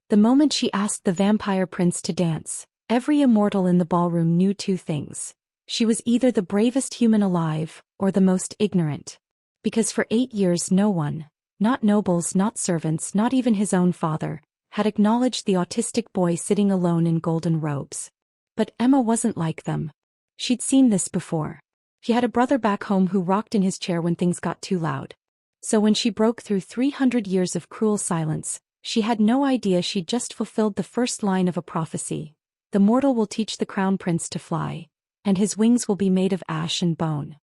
The moment she asked the vampire prince to dance, every immortal in the ballroom knew two things. She was either the bravest human alive, or the most ignorant. Because for 8 years no one, not nobles, not servants, not even his own father, had acknowledged the autistic boy sitting alone in golden robes. But Emma wasn't like them. She'd seen this before. She had a brother back home who rocked in his chair when things got too loud. So when she broke through 300 years of cruel silence, she had no idea she'd just fulfilled the first line of a prophecy. The mortal will teach the crown prince to fly, and his wings will be made of ash and bone.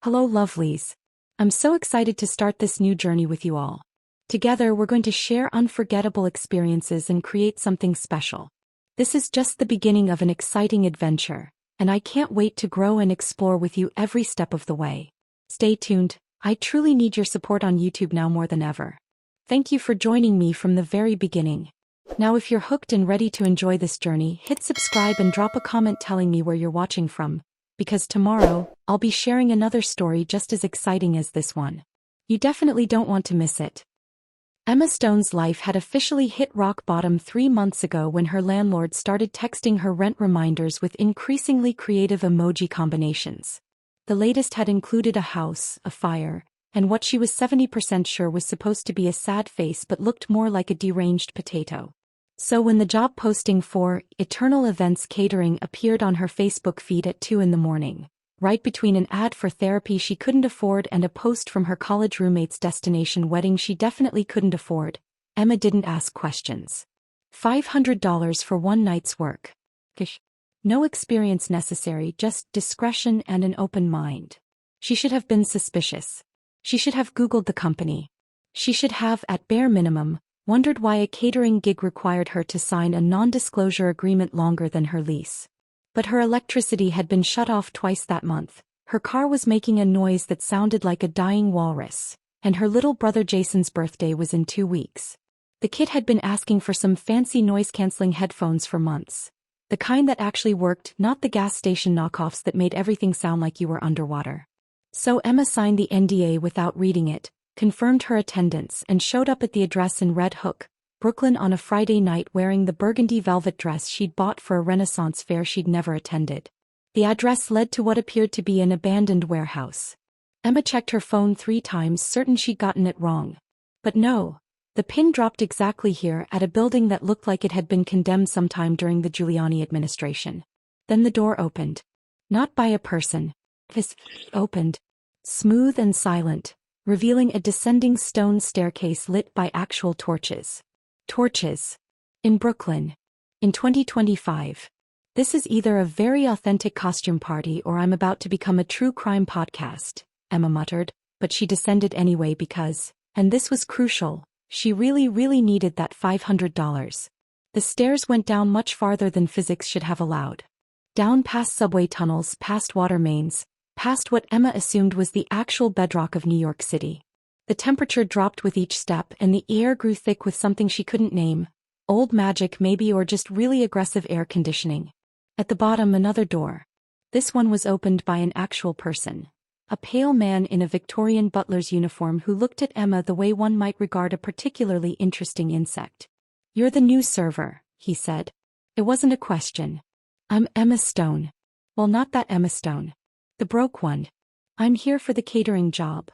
Hello lovelies. I'm so excited to start this new journey with you all. Together we're going to share unforgettable experiences and create something special. This is just the beginning of an exciting adventure, and I can't wait to grow and explore with you every step of the way. Stay tuned, I truly need your support on YouTube now more than ever. Thank you for joining me from the very beginning. Now if you're hooked and ready to enjoy this journey, hit subscribe and drop a comment telling me where you're watching from, because tomorrow, I'll be sharing another story just as exciting as this one. You definitely don't want to miss it. Emma Stone's life had officially hit rock bottom 3 months ago when her landlord started texting her rent reminders with increasingly creative emoji combinations. The latest had included a house, a fire, and what she was 70% sure was supposed to be a sad face but looked more like a deranged potato. So when the job posting for Eternal Events Catering appeared on her Facebook feed at 2 in the morning, right between an ad for therapy she couldn't afford and a post from her college roommate's destination wedding she definitely couldn't afford, Emma didn't ask questions. $500 for one night's work. No experience necessary, just discretion and an open mind. She should have been suspicious. She should have Googled the company. She should have, at bare minimum, wondered why a catering gig required her to sign a non-disclosure agreement longer than her lease. But her electricity had been shut off twice that month, her car was making a noise that sounded like a dying walrus, and her little brother Jason's birthday was in 2 weeks. The kid had been asking for some fancy noise-canceling headphones for months. The kind that actually worked, not the gas station knockoffs that made everything sound like you were underwater. So Emma signed the NDA without reading it, confirmed her attendance and showed up at the address in Red Hook, Brooklyn on a Friday night wearing the burgundy velvet dress she'd bought for a Renaissance fair she'd never attended. The address led to what appeared to be an abandoned warehouse. Emma checked her phone 3 times, certain she'd gotten it wrong. But no, the pin dropped exactly here at a building that looked like it had been condemned sometime during the Giuliani administration. Then the door opened. Not by a person. It opened. Smooth and silent, revealing a descending stone staircase lit by actual torches. Torches. In Brooklyn. In 2025. This is either a very authentic costume party or I'm about to become a true crime podcast, Emma muttered, but she descended anyway because, and this was crucial, she really needed that $500. The stairs went down much farther than physics should have allowed. Down past subway tunnels, past water mains, past what Emma assumed was the actual bedrock of New York City. The temperature dropped with each step and the air grew thick with something she couldn't name. Old magic maybe, or just really aggressive air conditioning. At the bottom another door. This one was opened by an actual person. A pale man in a Victorian butler's uniform who looked at Emma the way one might regard a particularly interesting insect. "You're the new server," he said. It wasn't a question. "I'm Emma Stone." "Well, not that Emma Stone. The broke one. I'm here for the catering job."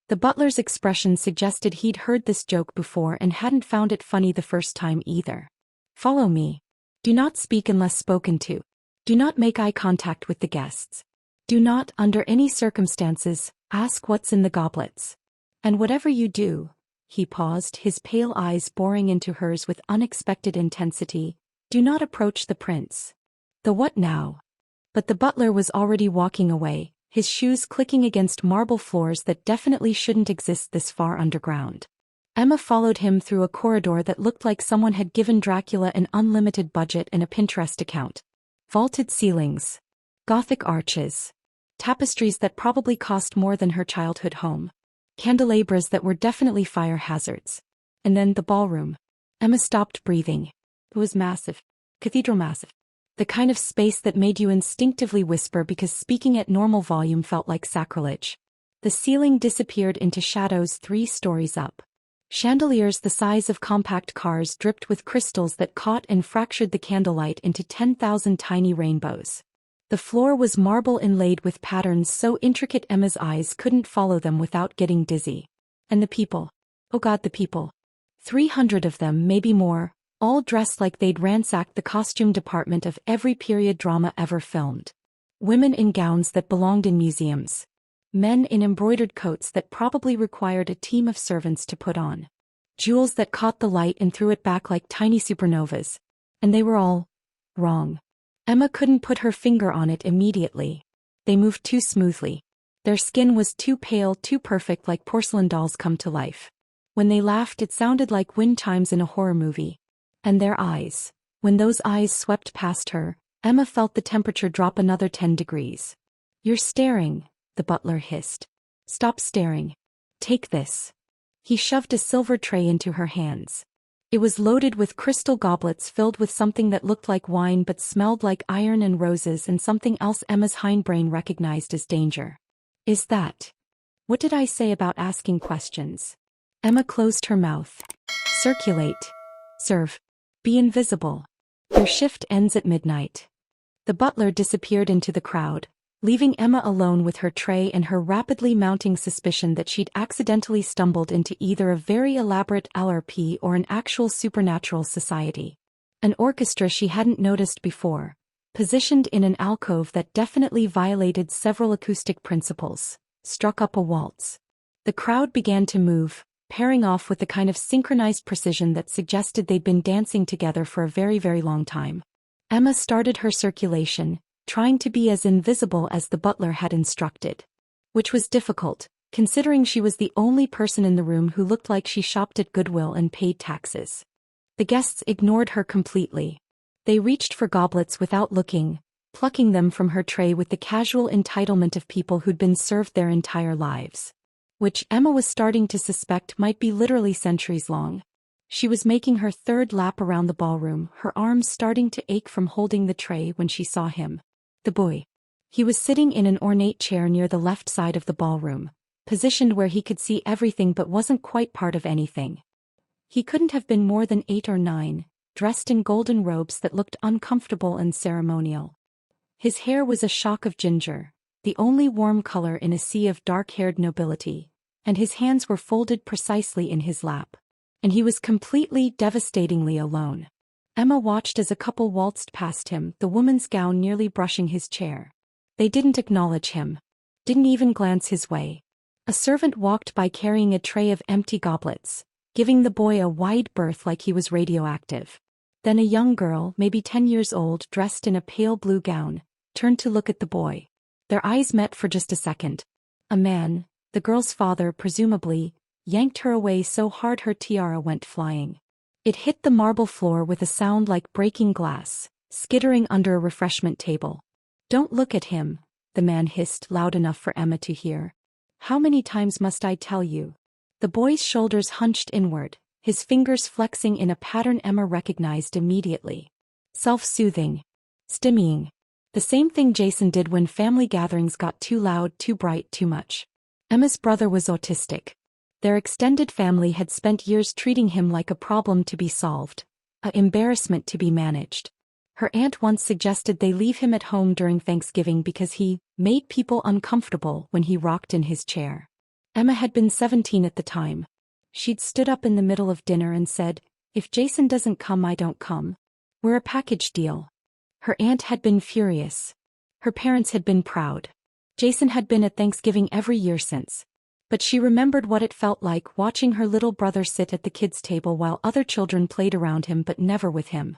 The butler's expression suggested he'd heard this joke before and hadn't found it funny the first time either. "Follow me. Do not speak unless spoken to. Do not make eye contact with the guests. Do not, under any circumstances, ask what's in the goblets. And whatever you do," he paused, his pale eyes boring into hers with unexpected intensity, "do not approach the prince." The what now? But the butler was already walking away, his shoes clicking against marble floors that definitely shouldn't exist this far underground. Emma followed him through a corridor that looked like someone had given Dracula an unlimited budget and a Pinterest account. Vaulted ceilings. Gothic arches. Tapestries that probably cost more than her childhood home. Candelabras that were definitely fire hazards. And then the ballroom. Emma stopped breathing. It was massive. Cathedral massive. The kind of space that made you instinctively whisper because speaking at normal volume felt like sacrilege. The ceiling disappeared into shadows 3 stories up. Chandeliers the size of compact cars dripped with crystals that caught and fractured the candlelight into 10,000 tiny rainbows. The floor was marble inlaid with patterns so intricate Emma's eyes couldn't follow them without getting dizzy. And the people. Oh God, the people. 300 of them, maybe more, all dressed like they'd ransacked the costume department of every period drama ever filmed. Women in gowns that belonged in museums. Men in embroidered coats that probably required a team of servants to put on. Jewels that caught the light and threw it back like tiny supernovas. And they were all wrong. Emma couldn't put her finger on it immediately. They moved too smoothly. Their skin was too pale, too perfect, like porcelain dolls come to life. When they laughed, it sounded like wind chimes in a horror movie. And their eyes. When those eyes swept past her, Emma felt the temperature drop another 10 degrees. "You're staring," the butler hissed. "Stop staring. Take this." He shoved a silver tray into her hands. It was loaded with crystal goblets filled with something that looked like wine but smelled like iron and roses, and something else Emma's hindbrain recognized as danger. "Is that? What did I say about asking questions?" Emma closed her mouth. "Circulate. Serve. Be invisible. Your shift ends at midnight." The butler disappeared into the crowd, leaving Emma alone with her tray and her rapidly mounting suspicion that she'd accidentally stumbled into either a very elaborate LRP or an actual supernatural society. An orchestra she hadn't noticed before, positioned in an alcove that definitely violated several acoustic principles, struck up a waltz. The crowd began to move, pairing off with the kind of synchronized precision that suggested they'd been dancing together for a very, very long time. Emma started her circulation, trying to be as invisible as the butler had instructed. Which was difficult, considering she was the only person in the room who looked like she shopped at Goodwill and paid taxes. The guests ignored her completely. They reached for goblets without looking, plucking them from her tray with the casual entitlement of people who'd been served their entire lives. Which Emma was starting to suspect might be literally centuries long. She was making her third lap around the ballroom, her arms starting to ache from holding the tray, when she saw him. The boy. He was sitting in an ornate chair near the left side of the ballroom, positioned where he could see everything but wasn't quite part of anything. He couldn't have been more than 8 or 9, dressed in golden robes that looked uncomfortable and ceremonial. His hair was a shock of ginger, the only warm color in a sea of dark-haired nobility, and his hands were folded precisely in his lap. And he was completely, devastatingly alone. Emma watched as a couple waltzed past him, the woman's gown nearly brushing his chair. They didn't acknowledge him. Didn't even glance his way. A servant walked by carrying a tray of empty goblets, giving the boy a wide berth like he was radioactive. Then a young girl, maybe 10 years old, dressed in a pale blue gown, turned to look at the boy. Their eyes met for just a second. A man, the girl's father presumably, yanked her away so hard her tiara went flying. It hit the marble floor with a sound like breaking glass, skittering under a refreshment table. "Don't look at him," the man hissed loud enough for Emma to hear. "How many times must I tell you?" The boy's shoulders hunched inward, his fingers flexing in a pattern Emma recognized immediately. Self-soothing. Stimmying. The same thing Jason did when family gatherings got too loud, too bright, too much. Emma's brother was autistic. Their extended family had spent years treating him like a problem to be solved, an embarrassment to be managed. Her aunt once suggested they leave him at home during Thanksgiving because he made people uncomfortable when he rocked in his chair. Emma had been 17 at the time. She'd stood up in the middle of dinner and said, "If Jason doesn't come, I don't come. We're a package deal." Her aunt had been furious. Her parents had been proud. Jason had been at Thanksgiving every year since. But she remembered what it felt like watching her little brother sit at the kids' table while other children played around him but never with him.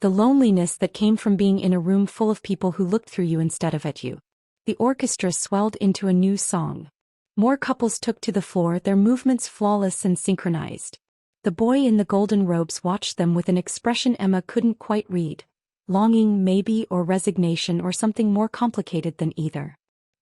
The loneliness that came from being in a room full of people who looked through you instead of at you. The orchestra swelled into a new song. More couples took to the floor, their movements flawless and synchronized. The boy in the golden robes watched them with an expression Emma couldn't quite read. Longing maybe, or resignation, or something more complicated than either.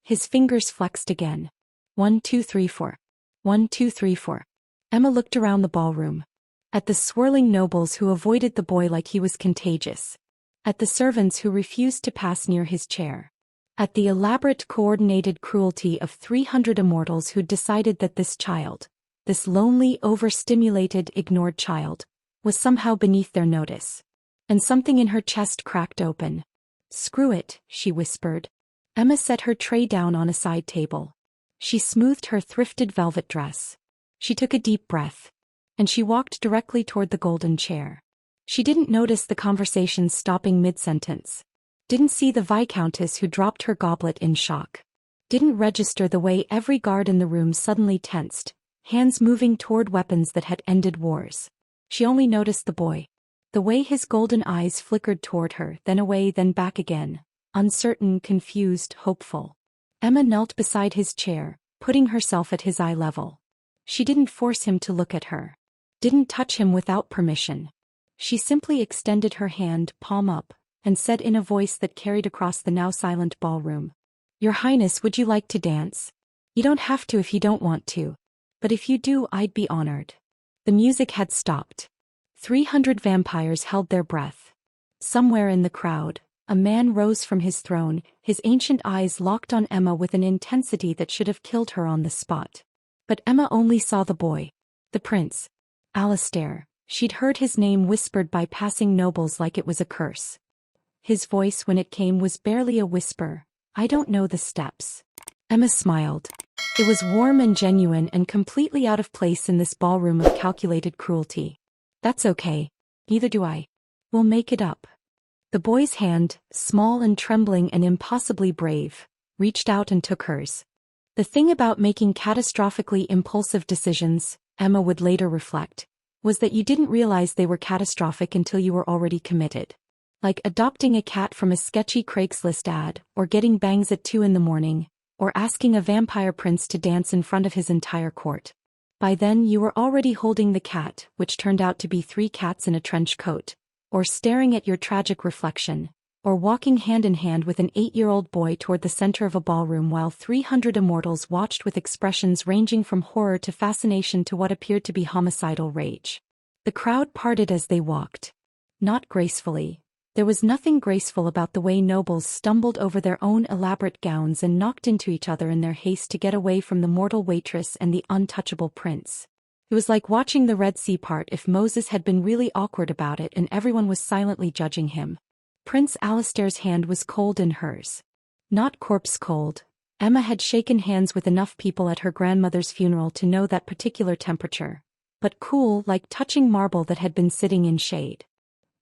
His fingers flexed again. 1, 2, 3, 4. 1, 2, 3, 4. Emma looked around the ballroom. At the swirling nobles who avoided the boy like he was contagious. At the servants who refused to pass near his chair. At the elaborate coordinated cruelty of 300 immortals who'd decided that this child, this lonely, overstimulated, ignored child, was somehow beneath their notice. And something in her chest cracked open. "Screw it," she whispered. Emma set her tray down on a side table. She smoothed her thrifted velvet dress. She took a deep breath. And she walked directly toward the golden chair. She didn't notice the conversation stopping mid-sentence. Didn't see the Viscountess who dropped her goblet in shock. Didn't register the way every guard in the room suddenly tensed, hands moving toward weapons that had ended wars. She only noticed the boy. The way his golden eyes flickered toward her, then away, then back again, uncertain, confused, hopeful. Emma knelt beside his chair, putting herself at his eye level. She didn't force him to look at her. Didn't touch him without permission. She simply extended her hand, palm up, and said in a voice that carried across the now silent ballroom, "Your Highness, would you like to dance? You don't have to if you don't want to. But if you do, I'd be honored." The music had stopped. 300 vampires held their breath. Somewhere in the crowd, a man rose from his throne, his ancient eyes locked on Emma with an intensity that should have killed her on the spot. But Emma only saw the boy. The prince. Alistair. She'd heard his name whispered by passing nobles like it was a curse. His voice, when it came, was barely a whisper. "I don't know the steps." Emma smiled. It was warm and genuine and completely out of place in this ballroom of calculated cruelty. "That's okay. Neither do I. We'll make it up." The boy's hand, small and trembling and impossibly brave, reached out and took hers. The thing about making catastrophically impulsive decisions, Emma would later reflect, was that you didn't realize they were catastrophic until you were already committed. Like adopting a cat from a sketchy Craigslist ad, or getting bangs at 2 a.m, or asking a vampire prince to dance in front of his entire court. By then you were already holding the cat, which turned out to be 3 cats in a trench coat, or staring at your tragic reflection, or walking hand in hand with an 8-year-old boy toward the center of a ballroom while 300 immortals watched with expressions ranging from horror to fascination to what appeared to be homicidal rage. The crowd parted as they walked. Not gracefully. There was nothing graceful about the way nobles stumbled over their own elaborate gowns and knocked into each other in their haste to get away from the mortal waitress and the untouchable prince. It was like watching the Red Sea part if Moses had been really awkward about it and everyone was silently judging him. Prince Alistair's hand was cold in hers. Not corpse cold. Emma had shaken hands with enough people at her grandmother's funeral to know that particular temperature. But cool, like touching marble that had been sitting in shade.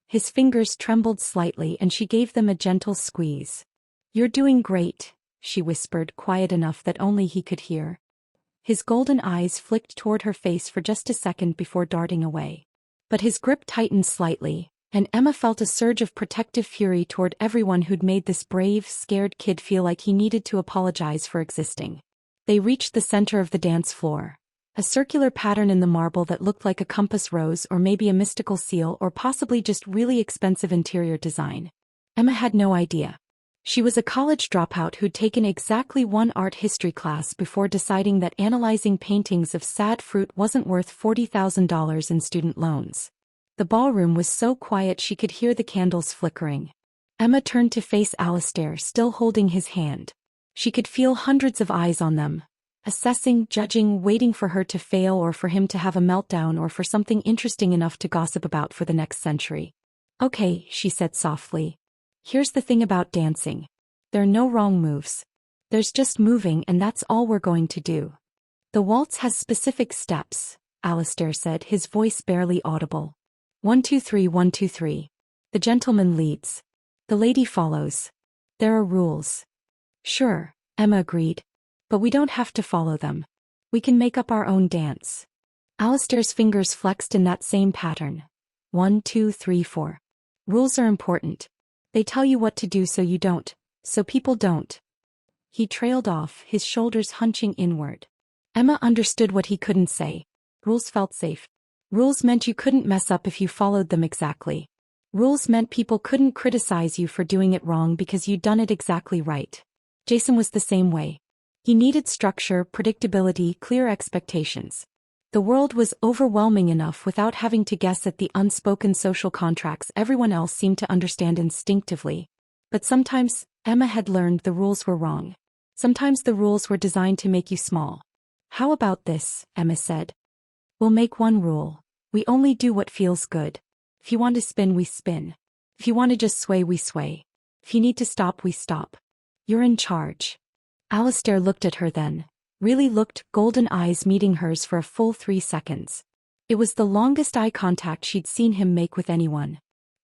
His fingers trembled slightly and she gave them a gentle squeeze. "You're doing great," she whispered, quiet enough that only he could hear. His golden eyes flicked toward her face for just a second before darting away. But his grip tightened slightly, and Emma felt a surge of protective fury toward everyone who'd made this brave, scared kid feel like he needed to apologize for existing. They reached the center of the dance floor. A circular pattern in the marble that looked like a compass rose or maybe a mystical seal or possibly just really expensive interior design. Emma had no idea. She was a college dropout who'd taken exactly one art history class before deciding that analyzing paintings of sad fruit wasn't worth $40,000 in student loans. The ballroom was so quiet she could hear the candles flickering. Emma turned to face Alistair, still holding his hand. She could feel hundreds of eyes on them. Assessing, judging, waiting for her to fail or for him to have a meltdown or for something interesting enough to gossip about for the next century. "Okay," she said softly. "Here's the thing about dancing. There are no wrong moves. There's just moving and that's all we're going to do. The waltz has specific steps," Alistair said, his voice barely audible. 1 2 3 1 2 3. The gentleman leads. The lady follows. There are rules. "Sure," Emma agreed. "But we don't have to follow them. We can make up our own dance." Alistair's fingers flexed in that same pattern. 1 2 3 4. "Rules are important. They tell you what to do so you don't, so people don't." He trailed off, his shoulders hunching inward. Emma understood what he couldn't say. Rules felt safe. Rules meant you couldn't mess up if you followed them exactly. Rules meant people couldn't criticize you for doing it wrong because you'd done it exactly right. Jason was the same way. He needed structure, predictability, clear expectations. The world was overwhelming enough without having to guess at the unspoken social contracts everyone else seemed to understand instinctively. But sometimes, Emma had learned the rules were wrong. Sometimes the rules were designed to make you small. "How about this?" Emma said. We'll make one rule. We only do what feels good. If you want to spin, we spin. If you want to just sway, we sway. If you need to stop, we stop. You're in charge. Alistair looked at her then. Really looked, golden eyes meeting hers for a full 3 seconds. It was the longest eye contact she'd seen him make with anyone.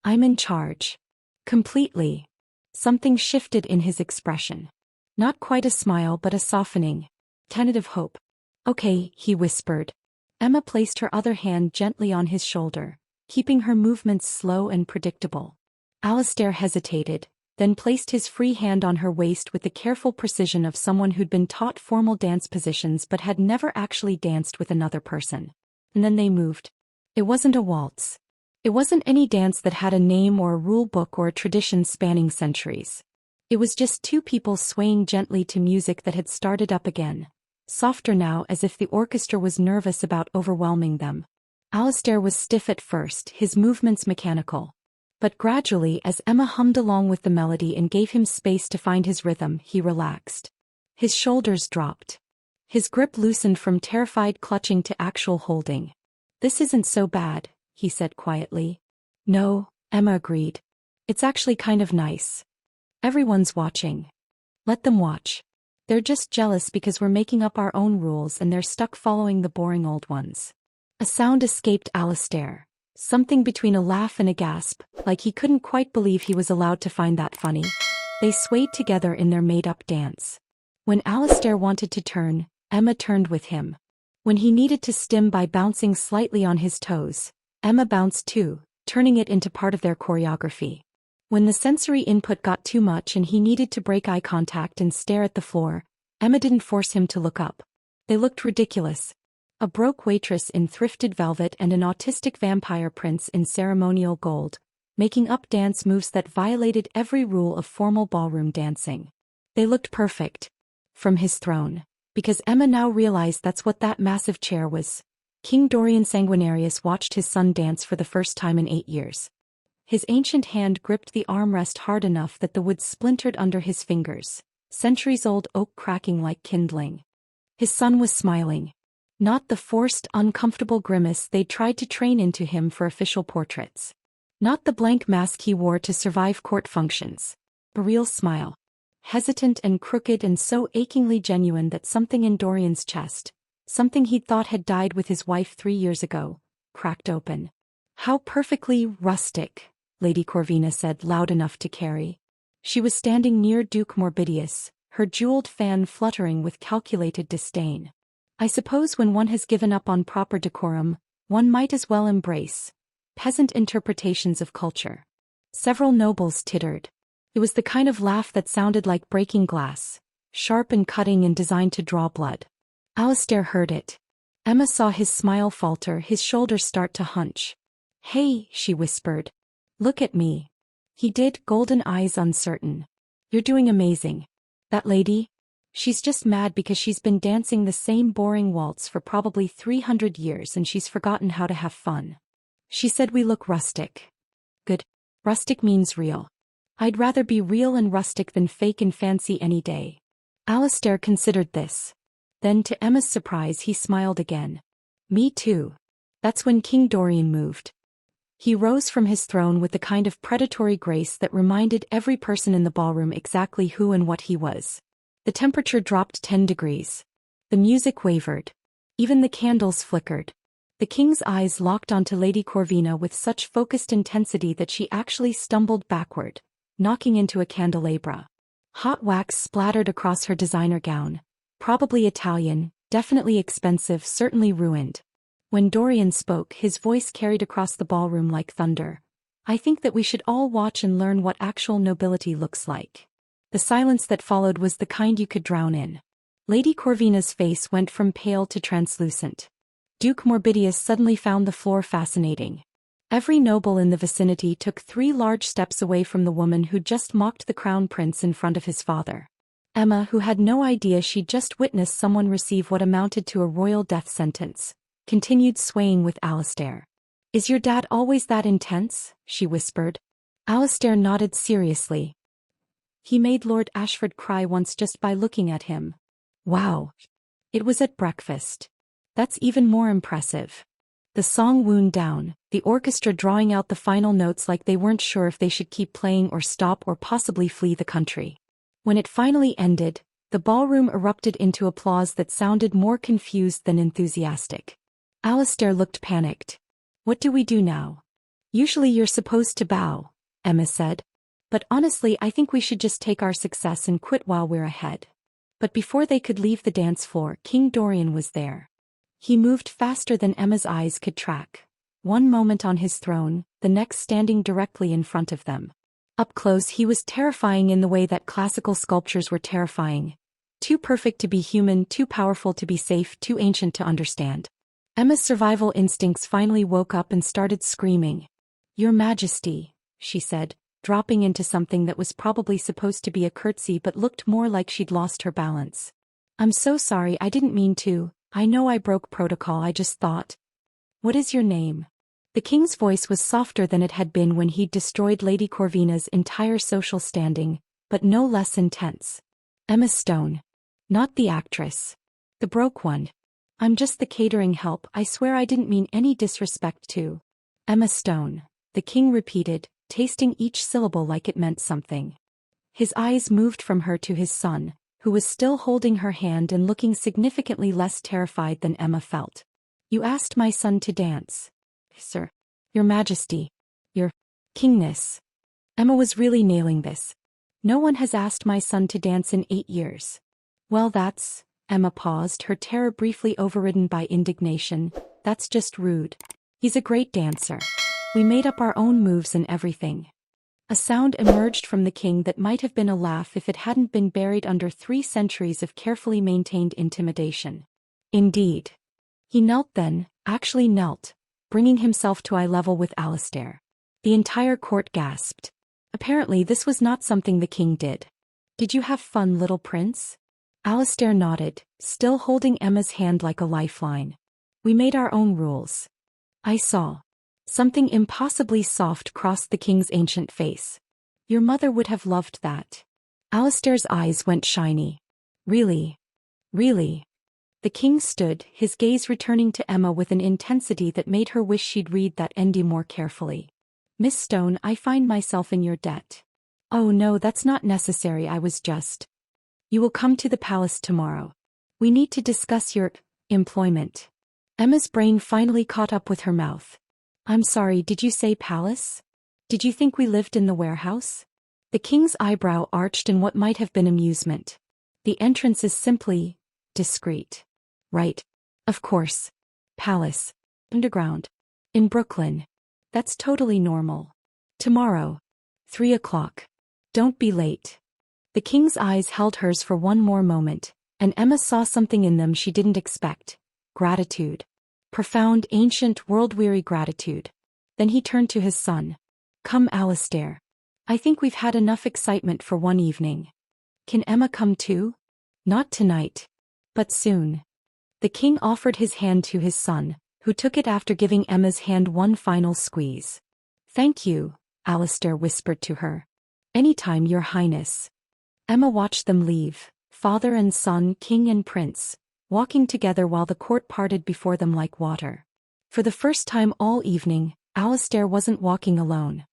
I'm in charge. Completely. Something shifted in his expression. Not quite a smile but a softening. Tentative hope. Okay, he whispered. Emma placed her other hand gently on his shoulder, keeping her movements slow and predictable. Alistair hesitated, then placed his free hand on her waist with the careful precision of someone who'd been taught formal dance positions but had never actually danced with another person. And then they moved. It wasn't a waltz. It wasn't any dance that had a name or a rule book or a tradition spanning centuries. It was just two people swaying gently to music that had started up again, softer now as if the orchestra was nervous about overwhelming them. Alistair was stiff at first, his movements mechanical. But gradually, as Emma hummed along with the melody and gave him space to find his rhythm, he relaxed. His shoulders dropped. His grip loosened from terrified clutching to actual holding. This isn't so bad, he said quietly. No, Emma agreed. It's actually kind of nice. Everyone's watching. Let them watch. They're just jealous because we're making up our own rules and they're stuck following the boring old ones. A sound escaped Alistair. Something between a laugh and a gasp, like he couldn't quite believe he was allowed to find that funny. They swayed together in their made-up dance. When Alistair wanted to turn, Emma turned with him. When he needed to stim by bouncing slightly on his toes, Emma bounced too, turning it into part of their choreography. When the sensory input got too much and he needed to break eye contact and stare at the floor, Emma didn't force him to look up. They looked ridiculous. A broke waitress in thrifted velvet and an autistic vampire prince in ceremonial gold, making up dance moves that violated every rule of formal ballroom dancing. They looked perfect. From his throne. Because Emma now realized that's what that massive chair was. King Dorian Sanguinarius watched his son dance for the first time in 8 years. His ancient hand gripped the armrest hard enough that the wood splintered under his fingers, centuries-old oak cracking like kindling. His son was smiling. Not the forced, uncomfortable grimace they'd tried to train into him for official portraits. Not the blank mask he wore to survive court functions. A real smile. Hesitant and crooked and so achingly genuine that something in Dorian's chest, something he'd thought had died with his wife 3 years ago, cracked open. How perfectly rustic, Lady Corvina said loud enough to carry. She was standing near Duke Morbidius, her jeweled fan fluttering with calculated disdain. I suppose when one has given up on proper decorum, one might as well embrace peasant interpretations of culture. Several nobles tittered. It was the kind of laugh that sounded like breaking glass, sharp and cutting and designed to draw blood. Alistair heard it. Emma saw his smile falter, his shoulders start to hunch. Hey, she whispered. Look at me. He did, golden eyes uncertain. You're doing amazing. That lady? She's just mad because she's been dancing the same boring waltz for probably 300 years and she's forgotten how to have fun. She said we look rustic. Good. Rustic means real. I'd rather be real and rustic than fake and fancy any day. Alistair considered this. Then to Emma's surprise he smiled again. Me too. That's when King Dorian moved. He rose from his throne with the kind of predatory grace that reminded every person in the ballroom exactly who and what he was. The temperature dropped 10 degrees. The music wavered. Even the candles flickered. The king's eyes locked onto Lady Corvina with such focused intensity that she actually stumbled backward, knocking into a candelabra. Hot wax splattered across her designer gown. Probably Italian, definitely expensive, certainly ruined. When Dorian spoke, his voice carried across the ballroom like thunder. I think that we should all watch and learn what actual nobility looks like. The silence that followed was the kind you could drown in. Lady Corvina's face went from pale to translucent. Duke Morbidius suddenly found the floor fascinating. Every noble in the vicinity took 3 large steps away from the woman who'd just mocked the crown prince in front of his father. Emma, who had no idea she'd just witnessed someone receive what amounted to a royal death sentence, continued swaying with Alistair. Is your dad always that intense? She whispered. Alistair nodded seriously. He made Lord Ashford cry once just by looking at him. Wow. It was at breakfast. That's even more impressive. The song wound down, the orchestra drawing out the final notes like they weren't sure if they should keep playing or stop or possibly flee the country. When it finally ended, the ballroom erupted into applause that sounded more confused than enthusiastic. Alistair looked panicked. "What do we do now?" "Usually you're supposed to bow," Emma said. "But honestly I think we should just take our success and quit while we're ahead." But before they could leave the dance floor, King Dorian was there. He moved faster than Emma's eyes could track. One moment on his throne, the next standing directly in front of them. Up close he was terrifying in the way that classical sculptures were terrifying. Too perfect to be human, too powerful to be safe, too ancient to understand. Emma's survival instincts finally woke up and started screaming. "Your Majesty," she said, dropping into something that was probably supposed to be a curtsy but looked more like she'd lost her balance. "I'm so sorry, I didn't mean to. I know I broke protocol, I just thought." "What is your name?" The king's voice was softer than it had been when he'd destroyed Lady Corvina's entire social standing, but no less intense. "Emma Stone. Not the actress. The broke one. I'm just the catering help, I swear I didn't mean any disrespect to." "Emma Stone," the king repeated, tasting each syllable like it meant something. His eyes moved from her to his son, who was still holding her hand and looking significantly less terrified than Emma felt. "You asked my son to dance." "Sir. Your Majesty. Your Kingness." Emma was really nailing this. "No one has asked my son to dance in 8 years. "Well that's," Emma paused, her terror briefly overridden by indignation, "that's just rude. He's a great dancer. We made up our own moves and everything." A sound emerged from the king that might have been a laugh if it hadn't been buried under 3 centuries of carefully maintained intimidation. "Indeed." He knelt then, actually knelt, bringing himself to eye level with Alistair. The entire court gasped. Apparently this was not something the king did. "Did you have fun, little prince?" Alistair nodded, still holding Emma's hand like a lifeline. "We made our own rules." "I saw." Something impossibly soft crossed the king's ancient face. "Your mother would have loved that." Alistair's eyes went shiny. "Really? Really?" The king stood, his gaze returning to Emma with an intensity that made her wish she'd read that ending more carefully. "Miss Stone, I find myself in your debt." "Oh no, that's not necessary, I was just..." "You will come to the palace tomorrow. We need to discuss your employment." Emma's brain finally caught up with her mouth. "I'm sorry, did you say palace? Did you think we lived in the warehouse?" The king's eyebrow arched in what might have been amusement. "The entrance is simply discreet." "Right. Of course. Palace. Underground. In Brooklyn. That's totally normal. Tomorrow. 3 o'clock. Don't be late." The king's eyes held hers for one more moment, and Emma saw something in them she didn't expect. Gratitude. Profound, ancient, world-weary gratitude. Then he turned to his son. "Come, Alistair. I think we've had enough excitement for one evening. Can Emma come too?" "Not tonight. But soon." The king offered his hand to his son, who took it after giving Emma's hand one final squeeze. "Thank you," Alistair whispered to her. "Anytime, Your Highness." Emma watched them leave, father and son, king and prince, walking together while the court parted before them like water. For the first time all evening, Alistair wasn't walking alone.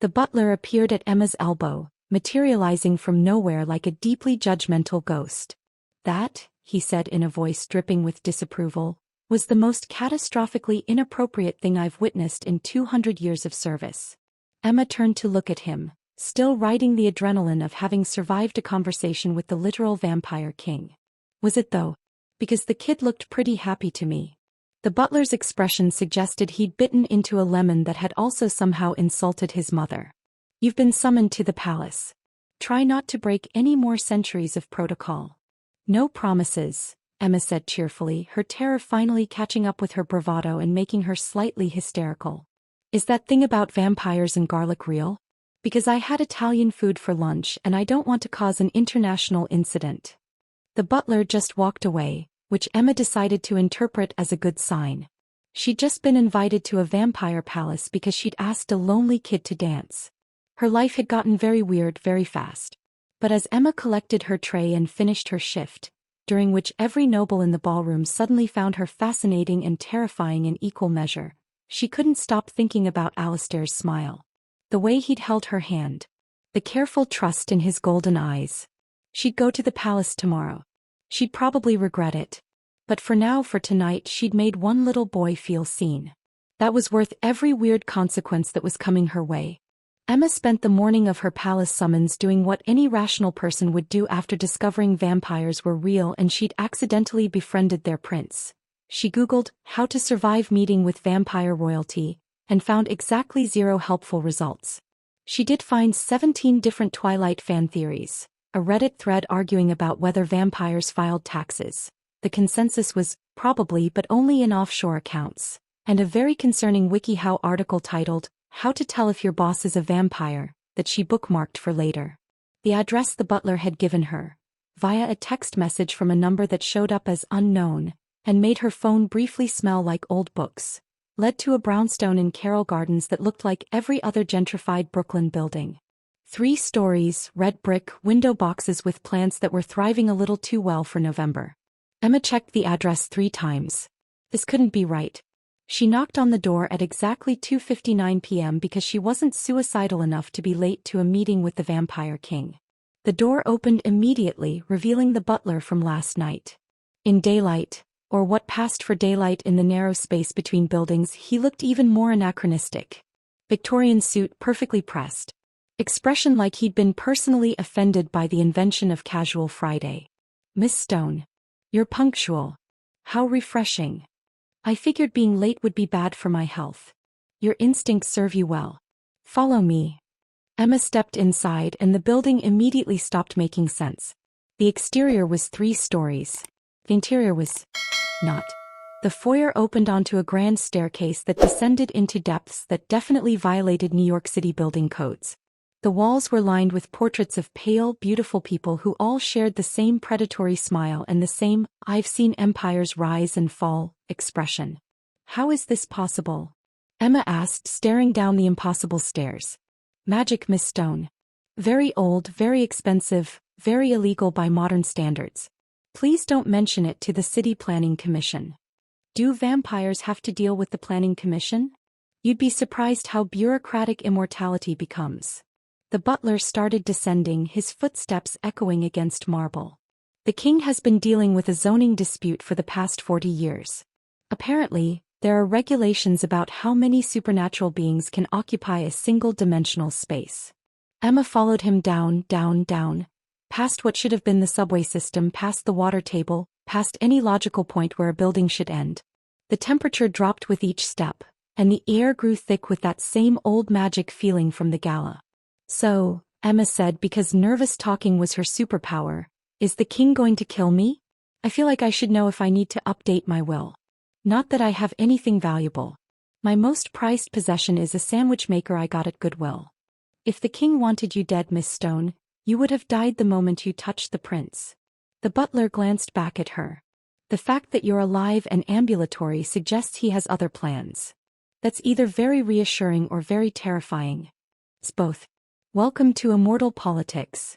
The butler appeared at Emma's elbow, materializing from nowhere like a deeply judgmental ghost. "That," he said in a voice dripping with disapproval, "was the most catastrophically inappropriate thing I've witnessed in 200 years of service." Emma turned to look at him, still riding the adrenaline of having survived a conversation with the literal vampire king. "Was it though? Because the kid looked pretty happy to me." The butler's expression suggested he'd bitten into a lemon that had also somehow insulted his mother. "You've been summoned to the palace. Try not to break any more centuries of protocol." "No promises," Emma said cheerfully, her terror finally catching up with her bravado and making her slightly hysterical. "Is that thing about vampires and garlic real? Because I had Italian food for lunch and I don't want to cause an international incident." The butler just walked away, which Emma decided to interpret as a good sign. She'd just been invited to a vampire palace because she'd asked a lonely kid to dance. Her life had gotten very weird very fast. But as Emma collected her tray and finished her shift, during which every noble in the ballroom suddenly found her fascinating and terrifying in equal measure. She couldn't stop thinking about Alistair's smile. The way he'd held her hand. The careful trust in his golden eyes. She'd go to the palace tomorrow. She'd probably regret it. But for now, for tonight, she'd made one little boy feel seen. That was worth every weird consequence that was coming her way. Emma spent the morning of her palace summons doing what any rational person would do after discovering vampires were real and she'd accidentally befriended their prince. She Googled how to survive meeting with vampire royalty and found exactly 0 helpful results. She did find 17 different Twilight fan theories, a Reddit thread arguing about whether vampires filed taxes. The consensus was probably, but only in offshore accounts, and a very concerning WikiHow article titled How to Tell If Your Boss is a Vampire that she bookmarked for later. The address the butler had given her, via a text message from a number that showed up as unknown, and made her phone briefly smell like old books, led to a brownstone in Carroll Gardens that looked like every other gentrified Brooklyn building. 3 stories, red brick, window boxes with plants that were thriving a little too well for November. Emma checked the address 3 times. This couldn't be right. She knocked on the door at exactly 2:59 p.m. because she wasn't suicidal enough to be late to a meeting with the Vampire King. The door opened immediately, revealing the butler from last night. In daylight, or what passed for daylight in the narrow space between buildings, he looked even more anachronistic. Victorian suit perfectly pressed. Expression like he'd been personally offended by the invention of Casual Friday. "Miss Stone. You're punctual. How refreshing. I figured being late would be bad for my health. Your instincts serve you well. Follow me." Emma stepped inside and the building immediately stopped making sense. The exterior was 3 stories. The interior was not. The foyer opened onto a grand staircase that descended into depths that definitely violated New York City building codes. The walls were lined with portraits of pale, beautiful people who all shared the same predatory smile and the same "I've seen empires rise and fall" expression. "How is this possible?" Emma asked, staring down the impossible stairs. "Magic, Miss Stone. Very old, very expensive, very illegal by modern standards. Please don't mention it to the City Planning Commission." Do vampires have to deal with the Planning Commission? You'd be surprised how bureaucratic immortality becomes. The butler started descending, his footsteps echoing against marble. The king has been dealing with a zoning dispute for the past 40 years. Apparently, there are regulations about how many supernatural beings can occupy a single-dimensional space. Emma followed him down, past what should have been the subway system, past the water table, past any logical point where a building should end. The temperature dropped with each step, and the air grew thick with that same old magic feeling from the gala. "So," Emma said, because nervous talking was her superpower, "is the king going to kill me? I feel like I should know if I need to update my will. Not that I have anything valuable. My most prized possession is a sandwich maker I got at Goodwill. If the king wanted you dead, Miss Stone, you would have died the moment you touched the prince." The butler glanced back at her. "The fact that you're alive and ambulatory suggests he has other plans. That's either very reassuring or very terrifying. It's both. Welcome to immortal politics."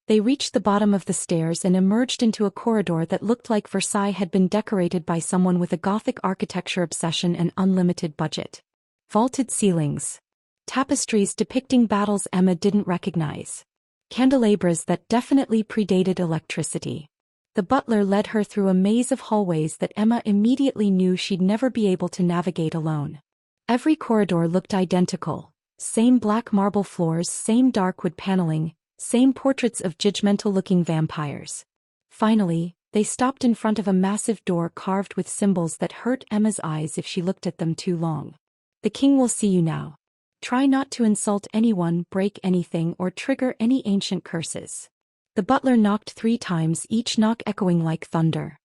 They reached the bottom of the stairs and emerged into a corridor that looked like Versailles had been decorated by someone with a Gothic architecture obsession and unlimited budget. Vaulted ceilings. Tapestries depicting battles Emma didn't recognize. Candelabras that definitely predated electricity. The butler led her through a maze of hallways that Emma immediately knew she'd never be able to navigate alone. Every corridor looked identical. Same black marble floors, same dark wood paneling, same portraits of judgmental-looking vampires. Finally, they stopped in front of a massive door carved with symbols that hurt Emma's eyes if she looked at them too long. "The king will see you now. Try not to insult anyone, break anything, or trigger any ancient curses." The butler knocked 3 times, each knock echoing like thunder.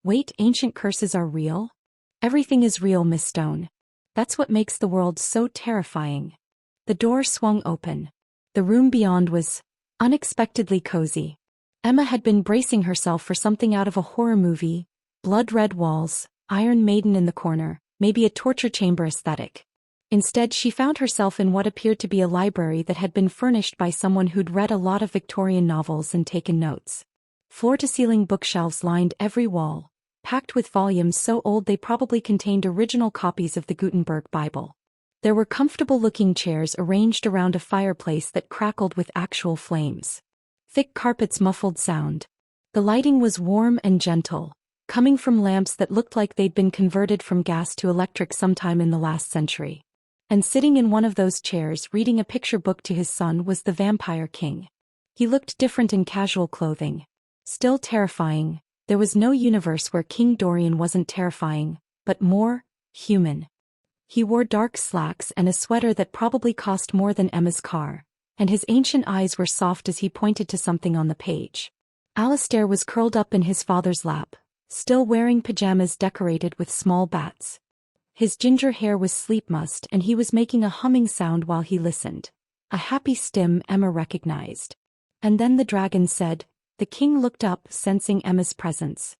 "Wait, ancient curses are real? Everything is real, Miss Stone. That's what makes the world so terrifying." The door swung open. The room beyond was unexpectedly cozy. Emma had been bracing herself for something out of a horror movie: blood-red walls, Iron Maiden in the corner, maybe a torture chamber aesthetic. Instead, she found herself in what appeared to be a library that had been furnished by someone who'd read a lot of Victorian novels and taken notes. Floor-to-ceiling bookshelves lined every wall, packed with volumes so old they probably contained original copies of the Gutenberg Bible. There were comfortable-looking chairs arranged around a fireplace that crackled with actual flames. Thick carpets muffled sound. The lighting was warm and gentle, coming from lamps that looked like they'd been converted from gas to electric sometime in the last century. And sitting in one of those chairs reading a picture book to his son was the Vampire King. He looked different in casual clothing. Still terrifying, there was no universe where King Dorian wasn't terrifying, but more human. He wore dark slacks and a sweater that probably cost more than Emma's car, and his ancient eyes were soft as he pointed to something on the page. Alistair was curled up in his father's lap, still wearing pajamas decorated with small bats. His ginger hair was sleep mussed and he was making a humming sound while he listened. A happy stim Emma recognized. And then the dragon said. The king looked up, sensing Emma's presence.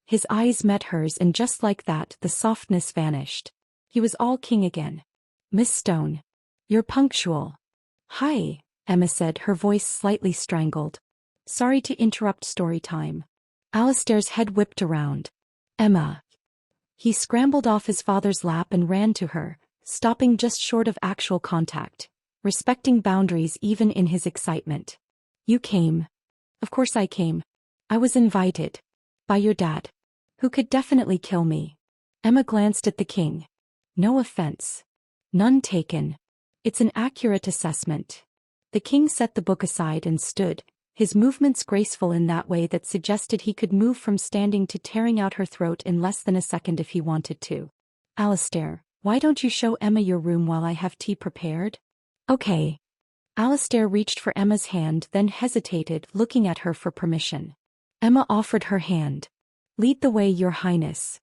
His eyes met hers and just like that, the softness vanished. He was all king again. Miss Stone. You're punctual. Hi, Emma said, her voice slightly strangled. Sorry to interrupt story time. Alistair's head whipped around. Emma. He scrambled off his father's lap and ran to her, stopping just short of actual contact, respecting boundaries even in his excitement. You came. Of course I came. I was invited. By your dad. Who could definitely kill me. Emma glanced at the king. No offense. None taken. It's an accurate assessment. The king set the book aside and stood, his movements graceful in that way that suggested he could move from standing to tearing out her throat in less than a second if he wanted to. Alistair, why don't you show Emma your room while I have tea prepared? Okay. Alistair reached for Emma's hand then hesitated, looking at her for permission. Emma offered her hand. Lead the way, Your Highness.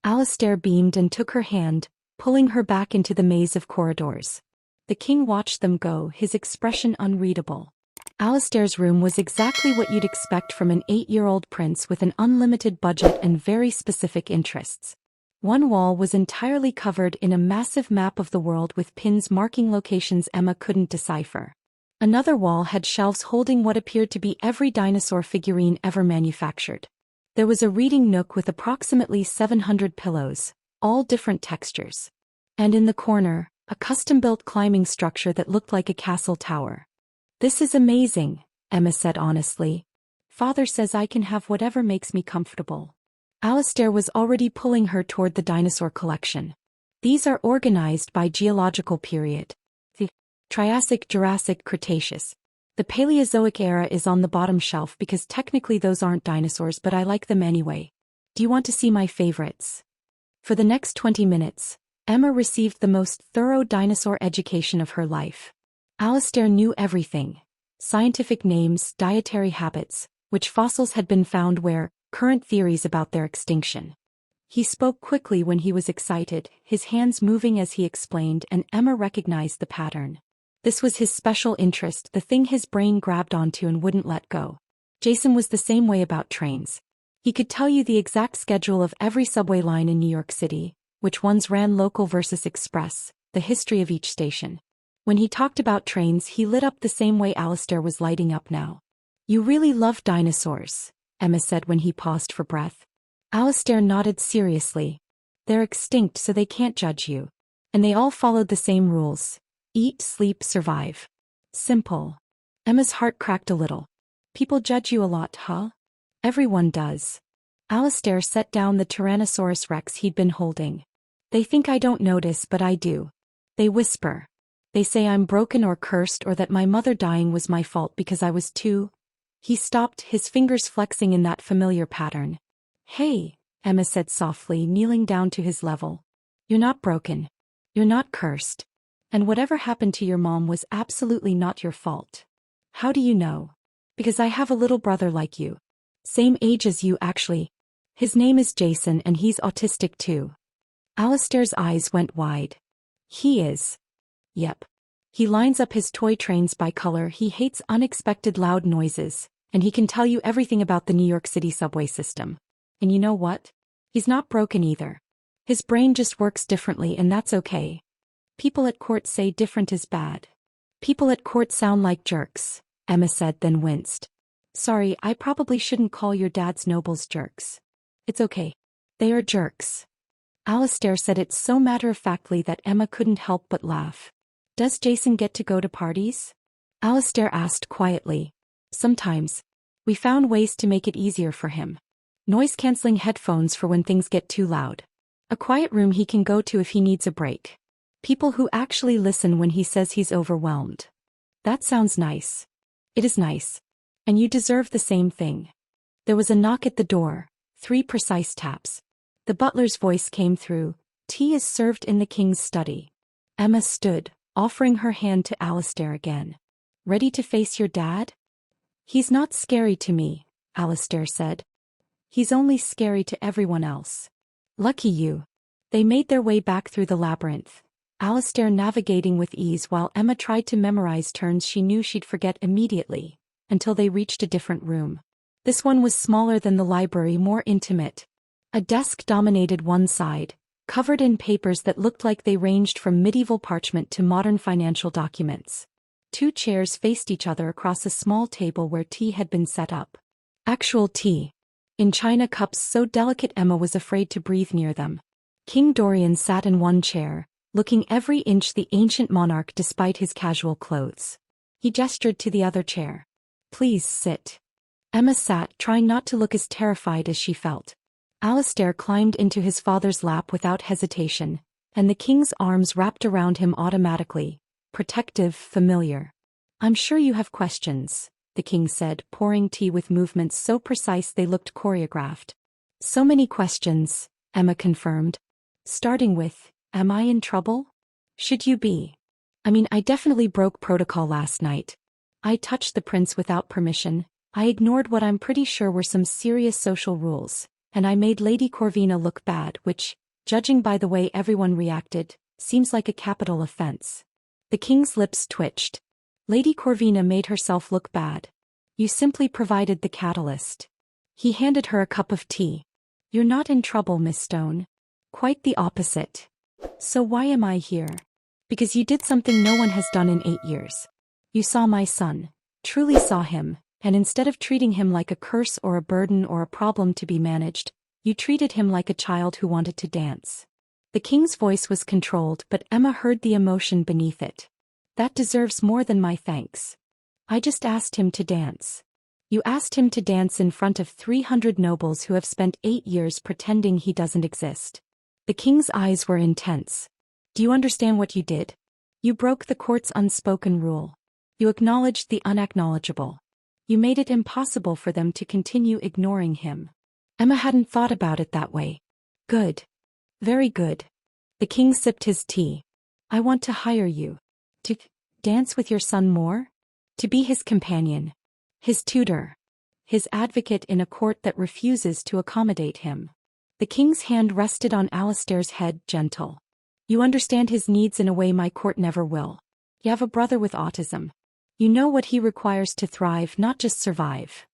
Alistair beamed and took her hand, pulling her back into the maze of corridors. The king watched them go, his expression unreadable. Alistair's room was exactly what you'd expect from an 8-year-old prince with an unlimited budget and very specific interests. One wall was entirely covered in a massive map of the world with pins marking locations Emma couldn't decipher. Another wall had shelves holding what appeared to be every dinosaur figurine ever manufactured. There was a reading nook with approximately 700 pillows, all different textures. And in the corner, a custom-built climbing structure that looked like a castle tower. This is amazing, Emma said honestly. Father says I can have whatever makes me comfortable. Alistair was already pulling her toward the dinosaur collection. These are organized by geological period. The Triassic, Jurassic, Cretaceous. The Paleozoic era is on the bottom shelf because technically those aren't dinosaurs, but I like them anyway. Do you want to see my favorites? For the next 20 minutes, Emma received the most thorough dinosaur education of her life. Alistair knew everything. Scientific names, dietary habits, which fossils had been found where, current theories about their extinction. He spoke quickly when he was excited, his hands moving as he explained, and Emma recognized the pattern. This was his special interest, the thing his brain grabbed onto and wouldn't let go. Jason was the same way about trains. He could tell you the exact schedule of every subway line in New York City, which ones ran local versus express, the history of each station. When he talked about trains, he lit up the same way Alistair was lighting up now. You really love dinosaurs, Emma said when he paused for breath. Alistair nodded seriously. They're extinct so they can't judge you. And they all followed the same rules. Eat, sleep, survive. Simple. Emma's heart cracked a little. People judge you a lot, huh? Everyone does. Alistair set down the Tyrannosaurus Rex he'd been holding. They think I don't notice, but I do. They whisper. They say I'm broken or cursed or that my mother dying was my fault because I was too. He stopped, his fingers flexing in that familiar pattern. Hey, Emma said softly, kneeling down to his level. You're not broken. You're not cursed. And whatever happened to your mom was absolutely not your fault. How do you know? Because I have a little brother like you. Same age as you actually. His name is Jason and he's autistic too. Alistair's eyes went wide. He is. Yep. He lines up his toy trains by color, he hates unexpected loud noises, and he can tell you everything about the New York City subway system. And you know what? He's not broken either. His brain just works differently and that's okay. People at court say different is bad. People at court sound like jerks, Emma said then winced. Sorry, I probably shouldn't call your dad's nobles jerks. It's okay. They are jerks. Alistair said it so matter-of-factly that Emma couldn't help but laugh. Does Jason get to go to parties? Alistair asked quietly. Sometimes. We found ways to make it easier for him. Noise-canceling headphones for when things get too loud. A quiet room he can go to if he needs a break. People who actually listen when he says he's overwhelmed. That sounds nice. It is nice. And you deserve the same thing. There was a knock at the door, 3 precise taps. The butler's voice came through. Tea is served in the king's study. Emma stood, offering her hand to Alistair again. Ready to face your dad? He's not scary to me, Alistair said. He's only scary to everyone else. Lucky you. They made their way back through the labyrinth, Alistair navigating with ease while Emma tried to memorize turns she knew she'd forget immediately, until they reached a different room. This one was smaller than the library, more intimate. A desk dominated one side, covered in papers that looked like they ranged from medieval parchment to modern financial documents. 2 chairs faced each other across a small table where tea had been set up. Actual tea. In china cups so delicate Emma was afraid to breathe near them. King Dorian sat in one chair, looking every inch the ancient monarch despite his casual clothes. He gestured to the other chair. Please sit. Emma sat, trying not to look as terrified as she felt. Alistair climbed into his father's lap without hesitation, and the king's arms wrapped around him automatically. Protective, familiar. I'm sure you have questions, the king said, pouring tea with movements so precise they looked choreographed. So many questions, Emma confirmed. Starting with, am I in trouble? Should you be? I mean, I definitely broke protocol last night. I touched the prince without permission, I ignored what I'm pretty sure were some serious social rules, and I made Lady Corvina look bad, which, judging by the way everyone reacted, seems like a capital offense. The king's lips twitched. Lady Corvina made herself look bad. You simply provided the catalyst. He handed her a cup of tea. You're not in trouble, Miss Stone. Quite the opposite. So why am I here? Because you did something no one has done in 8 years. You saw my son, truly saw him, and instead of treating him like a curse or a burden or a problem to be managed, you treated him like a child who wanted to dance. The king's voice was controlled, but Emma heard the emotion beneath it. That deserves more than my thanks. I just asked him to dance. You asked him to dance in front of 300 nobles who have spent 8 years pretending he doesn't exist. The king's eyes were intense. Do you understand what you did? You broke the court's unspoken rule. You acknowledged the unacknowledgeable. You made it impossible for them to continue ignoring him. Emma hadn't thought about it that way. Good. Very good. The king sipped his tea. I want to hire you. To dance with your son more? To be his companion. His tutor. His advocate in a court that refuses to accommodate him. The king's hand rested on Alistair's head, gentle. You understand his needs in a way my court never will. You have a brother with autism. You know what he requires to thrive, not just survive.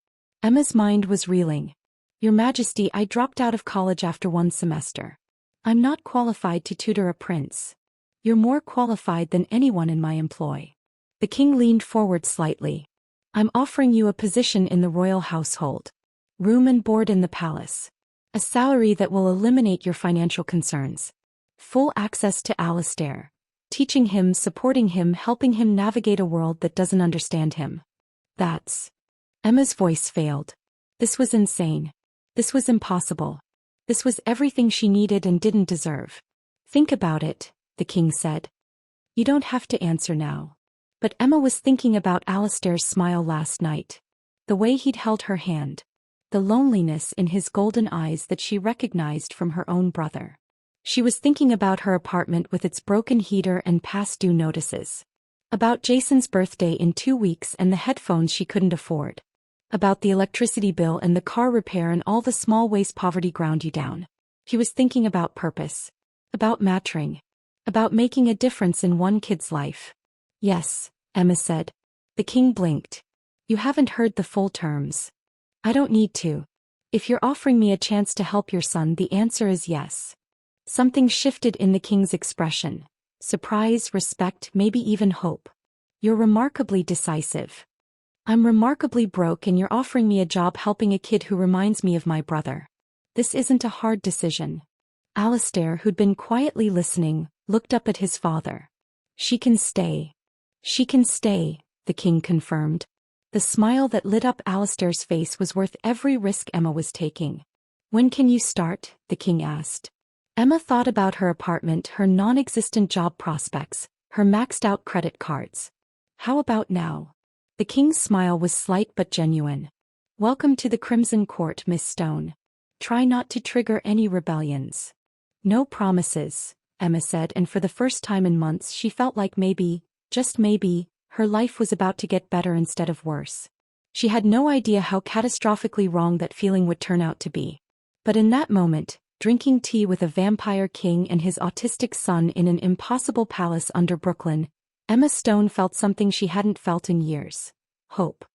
Emma's mind was reeling. Your Majesty, I dropped out of college after 1 semester. I'm not qualified to tutor a prince. You're more qualified than anyone in my employ. The king leaned forward slightly. I'm offering you a position in the royal household. Room and board in the palace. A salary that will eliminate your financial concerns. Full access to Alistair. Teaching him, supporting him, helping him navigate a world that doesn't understand him. That's... Emma's voice failed. This was insane. This was impossible. This was everything she needed and didn't deserve. Think about it, the king said. You don't have to answer now. But Emma was thinking about Alistair's smile last night. The way he'd held her hand. The loneliness in his golden eyes that she recognized from her own brother. She was thinking about her apartment with its broken heater and past due notices. About Jason's birthday in 2 weeks and the headphones she couldn't afford. About the electricity bill and the car repair and all the small ways poverty ground you down. He was thinking about purpose. About mattering. About making a difference in one kid's life. Yes, Emma said. The king blinked. You haven't heard the full terms. I don't need to. If you're offering me a chance to help your son, the answer is yes. Something shifted in the king's expression. Surprise, respect, maybe even hope. You're remarkably decisive. I'm remarkably broke and you're offering me a job helping a kid who reminds me of my brother. This isn't a hard decision. Alistair, who'd been quietly listening, looked up at his father. She can stay. She can stay, the king confirmed. The smile that lit up Alistair's face was worth every risk Emma was taking. When can you start? The king asked. Emma thought about her apartment, her non-existent job prospects, her maxed-out credit cards. How about now? The king's smile was slight but genuine. Welcome to the Crimson Court, Miss Stone. Try not to trigger any rebellions. No promises, Emma said, and for the first time in months she felt like maybe, just maybe, her life was about to get better instead of worse. She had no idea how catastrophically wrong that feeling would turn out to be. But in that moment, drinking tea with a vampire king and his autistic son in an impossible palace under Brooklyn, Emma Stone felt something she hadn't felt in years. Hope.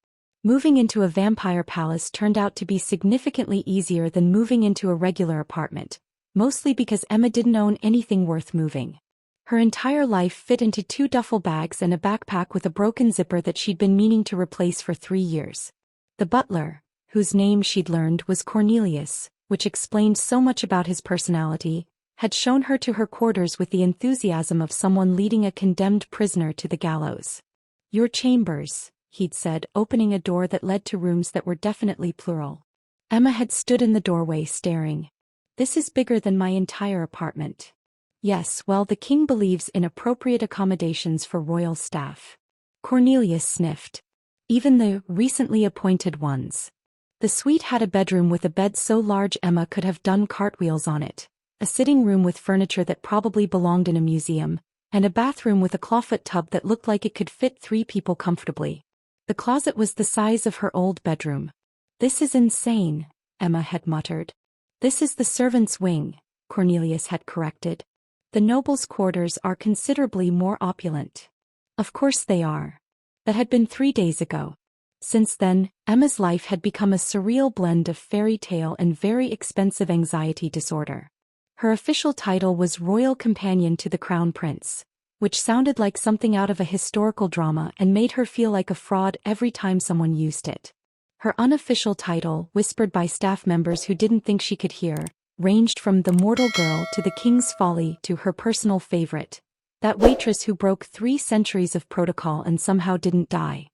Moving into a vampire palace turned out to be significantly easier than moving into a regular apartment, mostly because Emma didn't own anything worth moving. Her entire life fit into 2 duffel bags and a backpack with a broken zipper that she'd been meaning to replace for 3 years. The butler, whose name she'd learned was Cornelius, which explained so much about his personality, had shown her to her quarters with the enthusiasm of someone leading a condemned prisoner to the gallows. Your chambers, he'd said, opening a door that led to rooms that were definitely plural. Emma had stood in the doorway staring. This is bigger than my entire apartment. Yes, well, the king believes in appropriate accommodations for royal staff. Cornelius sniffed. Even the recently appointed ones. The suite had a bedroom with a bed so large Emma could have done cartwheels on it, a sitting room with furniture that probably belonged in a museum, and a bathroom with a clawfoot tub that looked like it could fit 3 people comfortably. The closet was the size of her old bedroom. This is insane, Emma had muttered. This is the servants' wing, Cornelius had corrected. The nobles' quarters are considerably more opulent. Of course they are. That had been 3 days ago. Since then, Emma's life had become a surreal blend of fairy tale and very expensive anxiety disorder. Her official title was Royal Companion to the Crown Prince, which sounded like something out of a historical drama and made her feel like a fraud every time someone used it. Her unofficial title, whispered by staff members who didn't think she could hear, ranged from the mortal girl to the king's folly to her personal favorite, that waitress who broke 3 centuries of protocol and somehow didn't die.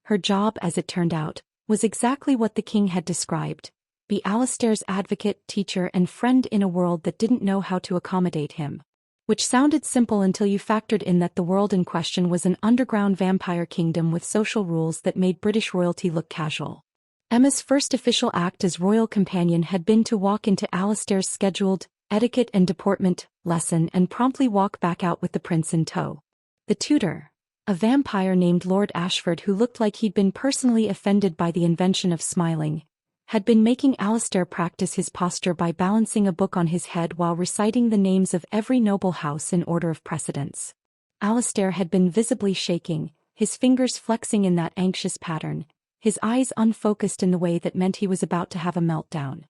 Her job, as it turned out, was exactly what the king had described: be Alistair's advocate, teacher, and friend in a world that didn't know how to accommodate him. Which sounded simple until you factored in that the world in question was an underground vampire kingdom with social rules that made British royalty look casual. Emma's first official act as royal companion had been to walk into Alistair's scheduled etiquette and deportment lesson and promptly walk back out with the prince in tow. The tutor, a vampire named Lord Ashford who looked like he'd been personally offended by the invention of smiling, had been making Alistair practice his posture by balancing a book on his head while reciting the names of every noble house in order of precedence. Alistair had been visibly shaking, his fingers flexing in that anxious pattern, his eyes unfocused in the way that meant he was about to have a meltdown.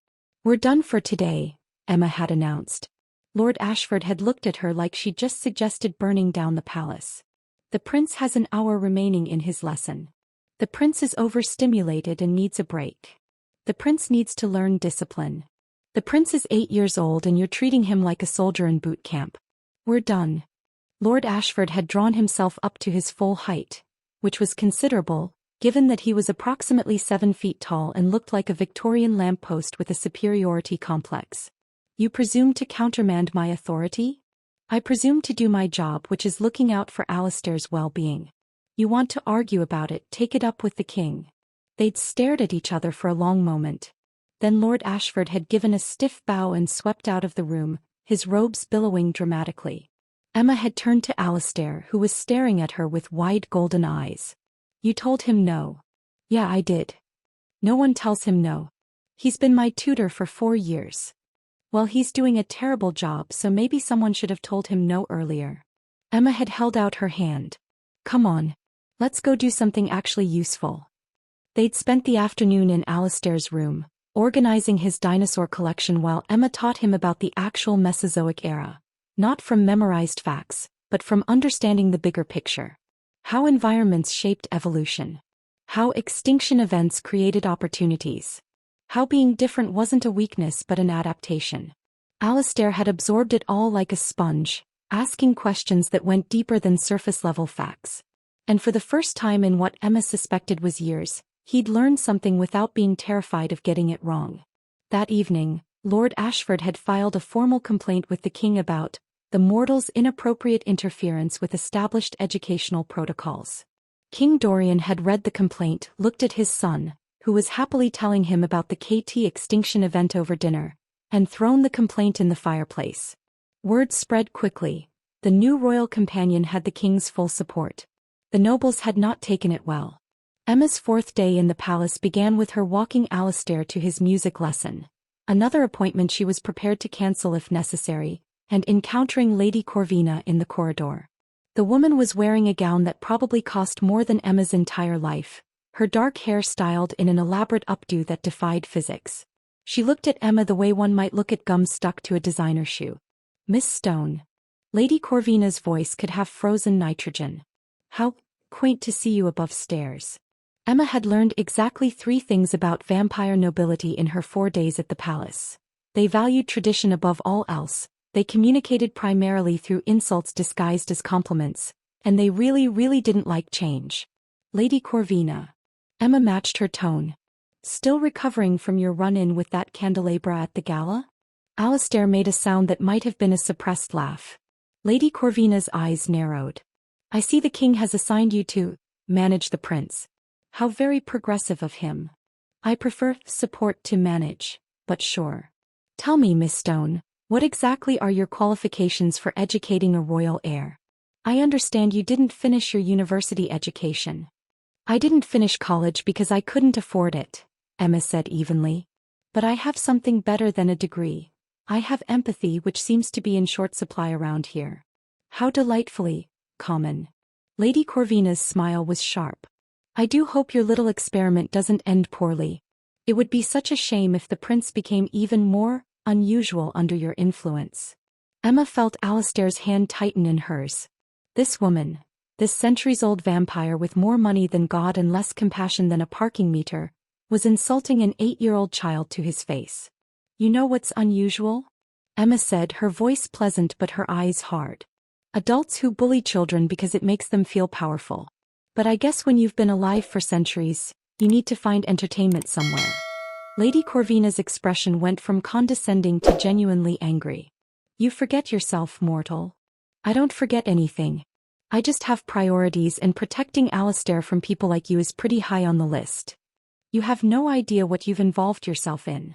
We're done for today, Emma had announced. Lord Ashford had looked at her like she'd just suggested burning down the palace. The prince has an hour remaining in his lesson. The prince is overstimulated and needs a break. The prince needs to learn discipline. The prince is 8 years old and you're treating him like a soldier in boot camp. We're done. Lord Ashford had drawn himself up to his full height, which was considerable, given that he was approximately 7 feet tall and looked like a Victorian lamppost with a superiority complex. You presume to countermand my authority? I presume to do my job, which is looking out for Alistair's well-being. You want to argue about it, take it up with the king. They'd stared at each other for a long moment. Then Lord Ashford had given a stiff bow and swept out of the room, his robes billowing dramatically. Emma had turned to Alistair, who was staring at her with wide golden eyes. You told him no. Yeah, I did. No one tells him no. He's been my tutor for 4 years. Well, he's doing a terrible job, so maybe someone should have told him no earlier. Emma had held out her hand. Come on. Let's go do something actually useful. They'd spent the afternoon in Alistair's room, organizing his dinosaur collection while Emma taught him about the actual Mesozoic era, not from memorized facts, but from understanding the bigger picture. How environments shaped evolution. How extinction events created opportunities. How being different wasn't a weakness but an adaptation. Alistair had absorbed it all like a sponge, asking questions that went deeper than surface-level facts. And for the first time in what Emma suspected was years, he'd learned something without being terrified of getting it wrong. That evening, Lord Ashford had filed a formal complaint with the king about the mortal's inappropriate interference with established educational protocols. King Dorian had read the complaint, looked at his son, who was happily telling him about the KT extinction event over dinner, and thrown the complaint in the fireplace. Word spread quickly. The new royal companion had the king's full support. The nobles had not taken it well. Emma's fourth day in the palace began with her walking Alistair to his music lesson, another appointment she was prepared to cancel if necessary, and encountering Lady Corvina in the corridor. The woman was wearing a gown that probably cost more than Emma's entire life, her dark hair styled in an elaborate updo that defied physics. She looked at Emma the way one might look at gum stuck to a designer shoe. "Miss Stone." Lady Corvina's voice could have frozen nitrogen. "How quaint to see you above stairs." Emma had learned exactly 3 things about vampire nobility in her 4 days at the palace. They valued tradition above all else, they communicated primarily through insults disguised as compliments, and they really didn't like change. "Lady Corvina." Emma matched her tone. "Still recovering from your run-in with that candelabra at the gala?" Alistair made a sound that might have been a suppressed laugh. Lady Corvina's eyes narrowed. "I see the king has assigned you to manage the prince. How very progressive of him. I prefer support to manage, but sure. Tell me, Miss Stone, what exactly are your qualifications for educating a royal heir? I understand you didn't finish your university education." "I didn't finish college because I couldn't afford it," Emma said evenly. "But I have something better than a degree. I have empathy, which seems to be in short supply around here." "How delightfully common." Lady Corvina's smile was sharp. "I do hope your little experiment doesn't end poorly. It would be such a shame if the prince became even more unusual under your influence." Emma felt Alistair's hand tighten in hers. This woman, this centuries-old vampire with more money than God and less compassion than a parking meter, was insulting an 8-year-old child to his face. "You know what's unusual?" Emma said, her voice pleasant but her eyes hard. "Adults who bully children because it makes them feel powerful. But I guess when you've been alive for centuries, you need to find entertainment somewhere." Lady Corvina's expression went from condescending to genuinely angry. "You forget yourself, mortal." "I don't forget anything. I just have priorities, and protecting Alistair from people like you is pretty high on the list. You have no idea what you've involved yourself in."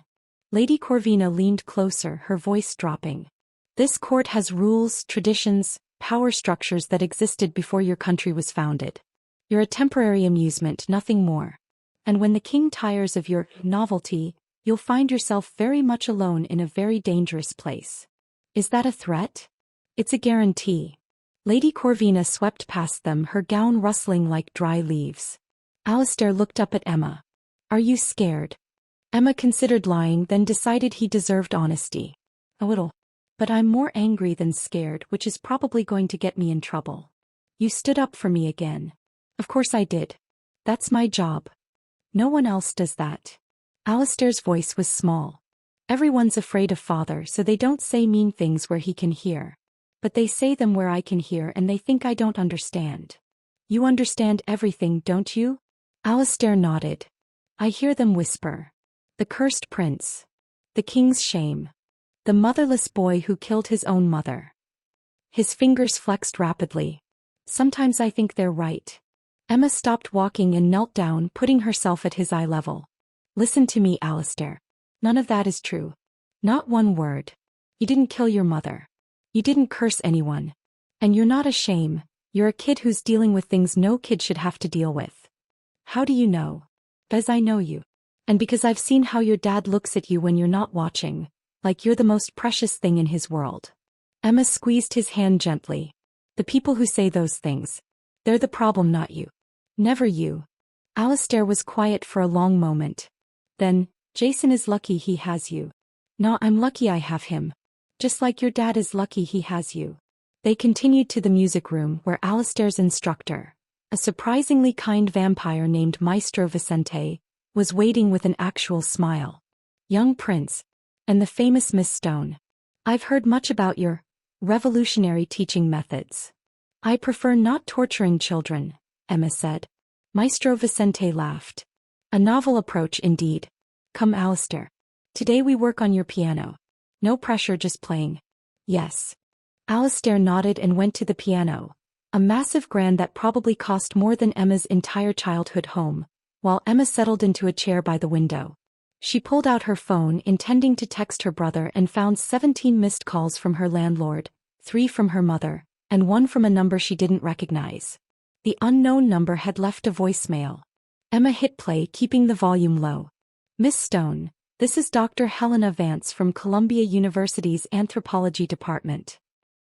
Lady Corvina leaned closer, her voice dropping. "This court has rules, traditions, power structures that existed before your country was founded. You're a temporary amusement, nothing more. And when the king tires of your novelty, you'll find yourself very much alone in a very dangerous place." "Is that a threat?" "It's a guarantee." Lady Corvina swept past them, her gown rustling like dry leaves. Alistair looked up at Emma. "Are you scared?" Emma considered lying, then decided he deserved honesty. "A little. But I'm more angry than scared, which is probably going to get me in trouble." "You stood up for me again." "Of course I did. That's my job. No one else does that." Alistair's voice was small. "Everyone's afraid of father, so they don't say mean things where he can hear. But they say them where I can hear, and they think I don't understand." "You understand everything, don't you?" Alistair nodded. "I hear them whisper. The cursed prince. The king's shame. The motherless boy who killed his own mother." His fingers flexed rapidly. "Sometimes I think they're right." Emma stopped walking and knelt down, putting herself at his eye level. "Listen to me, Alistair. None of that is true. Not one word. You didn't kill your mother. You didn't curse anyone. And you're not a shame. You're a kid who's dealing with things no kid should have to deal with." "How do you know?" "Because I know you. And because I've seen how your dad looks at you when you're not watching, like you're the most precious thing in his world." Emma squeezed his hand gently. "The people who say those things, they're the problem, not you. Never you." Alistair was quiet for a long moment. Then, "Jason is lucky he has you." "No, I'm lucky I have him. Just like your dad is lucky he has you." They continued to the music room where Alistair's instructor, A surprisingly kind vampire named Maestro Vicente was waiting with an actual smile. Young prince. And the famous Miss Stone. I've heard much about your revolutionary teaching methods. I prefer not torturing children, Emma said. Maestro Vicente laughed. A novel approach indeed. Come, Alistair. Today we work on your piano. No pressure, just playing. Yes. Alistair nodded and went to the piano, a massive grand that probably cost more than Emma's entire childhood home, while Emma settled into a chair by the window. She pulled out her phone intending to text her brother and found 17 missed calls from her landlord, 3 from her mother, and 1 from a number she didn't recognize. The unknown number had left a voicemail. Emma hit play, keeping the volume low. Miss Stone, this is Dr. Helena Vance from Columbia University's Anthropology Department.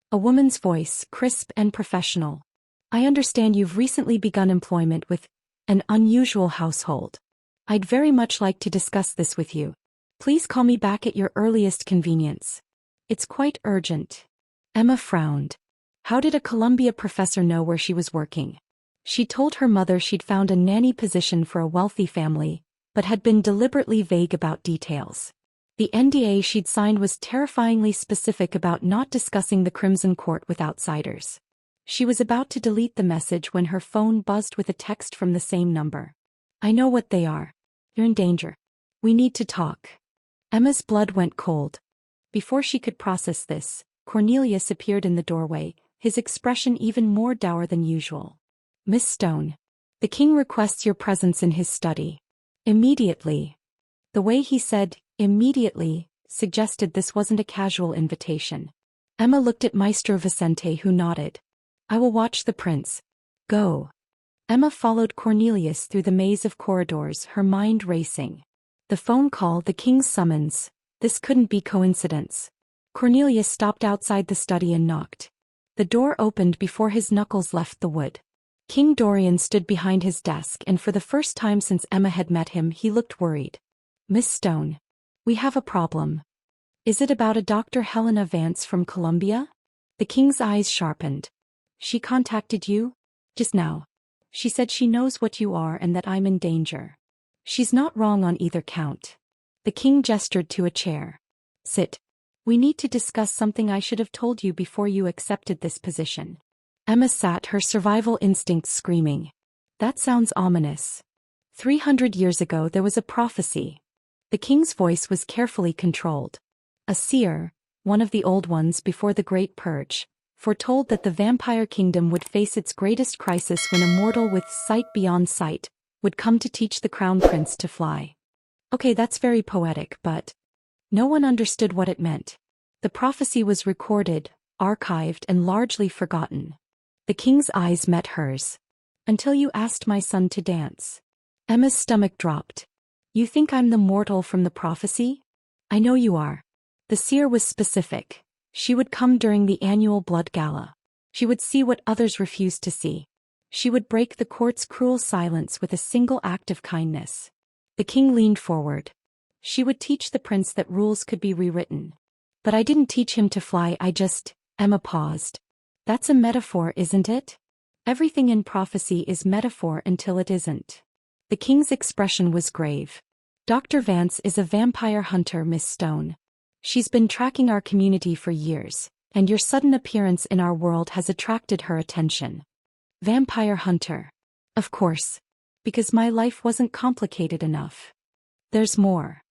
A woman's voice, crisp and professional. I understand you've recently begun employment with an unusual household. I'd very much like to discuss this with you. Please call me back at your earliest convenience. It's quite urgent. Emma frowned. How did a Columbia professor know where she was working? She told her mother she'd found a nanny position for a wealthy family, but had been deliberately vague about details. The NDA she'd signed was terrifyingly specific about not discussing the Crimson Court with outsiders. She was about to delete the message when her phone buzzed with a text from the same number. I know what they are. You're in danger. We need to talk. Emma's blood went cold. Before she could process this, Cornelius appeared in the doorway, his expression even more dour than usual. Miss Stone. The king requests your presence in his study. Immediately. The way he said, immediately, suggested this wasn't a casual invitation. Emma looked at Maestro Vicente, who nodded. I will watch the prince. Go. Emma followed Cornelius through the maze of corridors, her mind racing. The phone call, the king's summons. This couldn't be coincidence. Cornelius stopped outside the study and knocked. The door opened before his knuckles left the wood. King Dorian stood behind his desk, and for the first time since Emma had met him, he looked worried. Miss Stone. We have a problem. Is it about a Dr. Helena Vance from Columbia? The king's eyes sharpened. She contacted you? Just now. She said she knows what you are and that I'm in danger. She's not wrong on either count. The king gestured to a chair. Sit. We need to discuss something I should have told you before you accepted this position. Emma sat, her survival instincts screaming. That sounds ominous. 300 years ago there was a prophecy. The king's voice was carefully controlled. A seer, one of the old ones before the Great Purge, foretold that the vampire kingdom would face its greatest crisis when a mortal with sight beyond sight would come to teach the crown prince to fly. Okay, that's very poetic, but no one understood what it meant. The prophecy was recorded, archived, and largely forgotten. The king's eyes met hers. Until you asked my son to dance. Emma's stomach dropped. You think I'm the mortal from the prophecy? I know you are. The seer was specific. She would come during the annual blood gala. She would see what others refused to see. She would break the court's cruel silence with a single act of kindness. The king leaned forward. She would teach the prince that rules could be rewritten. But I didn't teach him to fly, Emma paused. That's a metaphor, isn't it? Everything in prophecy is metaphor until it isn't. The king's expression was grave. Dr. Vance is a vampire hunter, Miss Stone. She's been tracking our community for years, and your sudden appearance in our world has attracted her attention. Vampire hunter. Of course. Because my life wasn't complicated enough. There's more.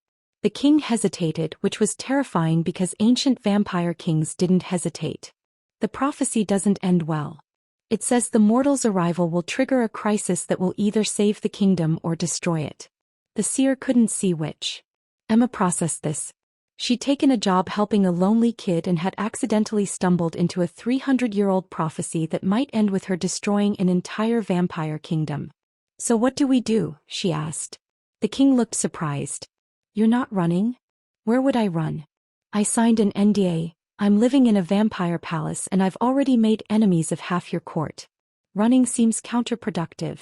The king hesitated, which was terrifying because ancient vampire kings didn't hesitate. The prophecy doesn't end well. It says the mortal's arrival will trigger a crisis that will either save the kingdom or destroy it. The seer couldn't see which. Emma processed this. She'd taken a job helping a lonely kid and had accidentally stumbled into a 300-year-old prophecy that might end with her destroying an entire vampire kingdom. So what do we do? She asked. The king looked surprised. You're not running? Where would I run? I signed an NDA. I'm living in a vampire palace and I've already made enemies of half your court. Running seems counterproductive.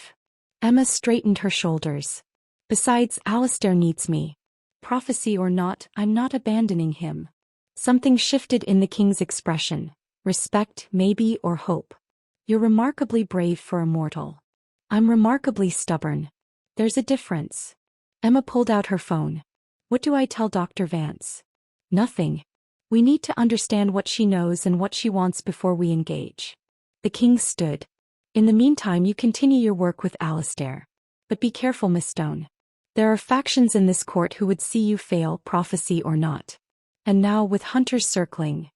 Emma straightened her shoulders. Besides, Alistair needs me. Prophecy or not, I'm not abandoning him. Something shifted in the king's expression. Respect, maybe, or hope. You're remarkably brave for a mortal. I'm remarkably stubborn. There's a difference. Emma pulled out her phone. What do I tell Dr. Vance? Nothing. We need to understand what she knows and what she wants before we engage. The king stood. In the meantime, you continue your work with Alistair. But be careful, Miss Stone. There are factions in this court who would see you fail, prophecy or not. And now, with hunters circling.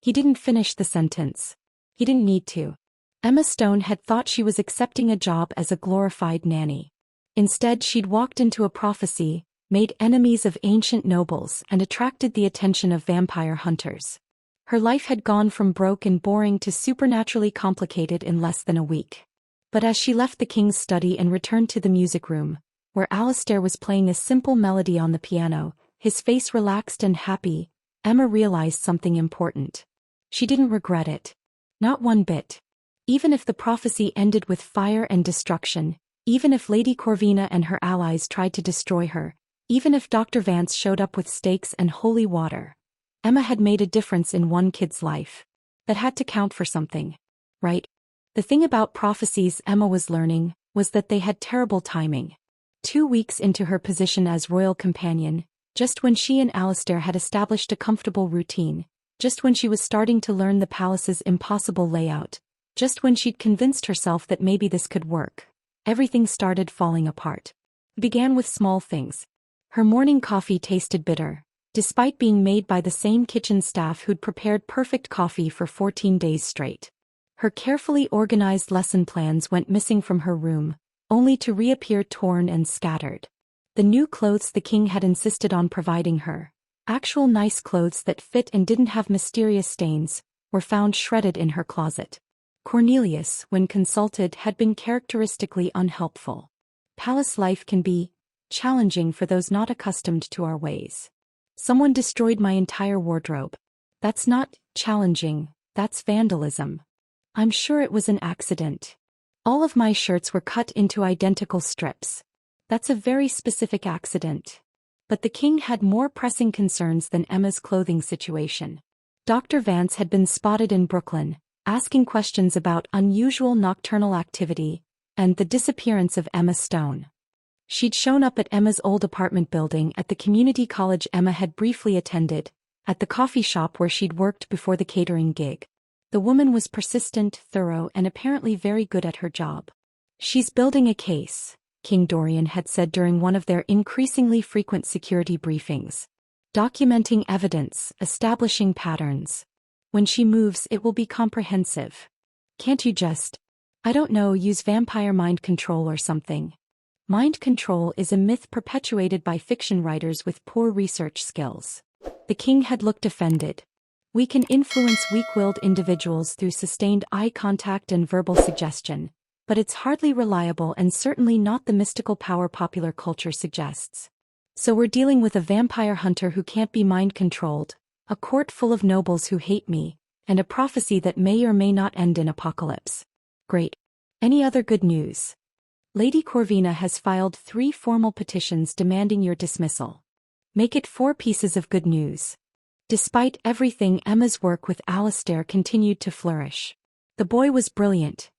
He didn't finish the sentence. He didn't need to. Emma Stone had thought she was accepting a job as a glorified nanny. Instead, she'd walked into a prophecy, made enemies of ancient nobles, and attracted the attention of vampire hunters. Her life had gone from broke and boring to supernaturally complicated in less than a week. But as she left the king's study and returned to the music room, where Alistair was playing a simple melody on the piano, his face relaxed and happy, Emma realized something important. She didn't regret it. Not one bit. Even if the prophecy ended with fire and destruction, even if Lady Corvina and her allies tried to destroy her, even if Dr. Vance showed up with stakes and holy water, Emma had made a difference in one kid's life. That had to count for something. Right? The thing about prophecies Emma was learning was that they had terrible timing. 2 weeks into her position as royal companion, just when she and Alistair had established a comfortable routine, just when she was starting to learn the palace's impossible layout, just when she'd convinced herself that maybe this could work, everything started falling apart. It began with small things. Her morning coffee tasted bitter, despite being made by the same kitchen staff who'd prepared perfect coffee for 14 days straight. Her carefully organized lesson plans went missing from her room, only to reappear torn and scattered. The new clothes the king had insisted on providing her, actual nice clothes that fit and didn't have mysterious stains, were found shredded in her closet. Cornelius, when consulted, had been characteristically unhelpful. Palace life can be challenging for those not accustomed to our ways. Someone destroyed my entire wardrobe. That's not challenging, that's vandalism. I'm sure it was an accident. All of my shirts were cut into identical strips. That's a very specific accident. But the king had more pressing concerns than Emma's clothing situation. Dr. Vance had been spotted in Brooklyn, asking questions about unusual nocturnal activity and the disappearance of Emma Stone. She'd shown up at Emma's old apartment building, at the community college Emma had briefly attended, at the coffee shop where she'd worked before the catering gig. The woman was persistent, thorough, and apparently very good at her job. She's building a case, King Dorian had said during one of their increasingly frequent security briefings. Documenting evidence, establishing patterns. When she moves, it will be comprehensive. Can't you just, I don't know, use vampire mind control or something? Mind control is a myth perpetuated by fiction writers with poor research skills. The king had looked offended. We can influence weak-willed individuals through sustained eye contact and verbal suggestion, but it's hardly reliable and certainly not the mystical power popular culture suggests. So we're dealing with a vampire hunter who can't be mind-controlled, a court full of nobles who hate me, and a prophecy that may or may not end in apocalypse. Great. Any other good news? Lady Corvina has filed 3 formal petitions demanding your dismissal. Make it 4 pieces of good news. Despite everything, Emma's work with Alistair continued to flourish. The boy was brilliant.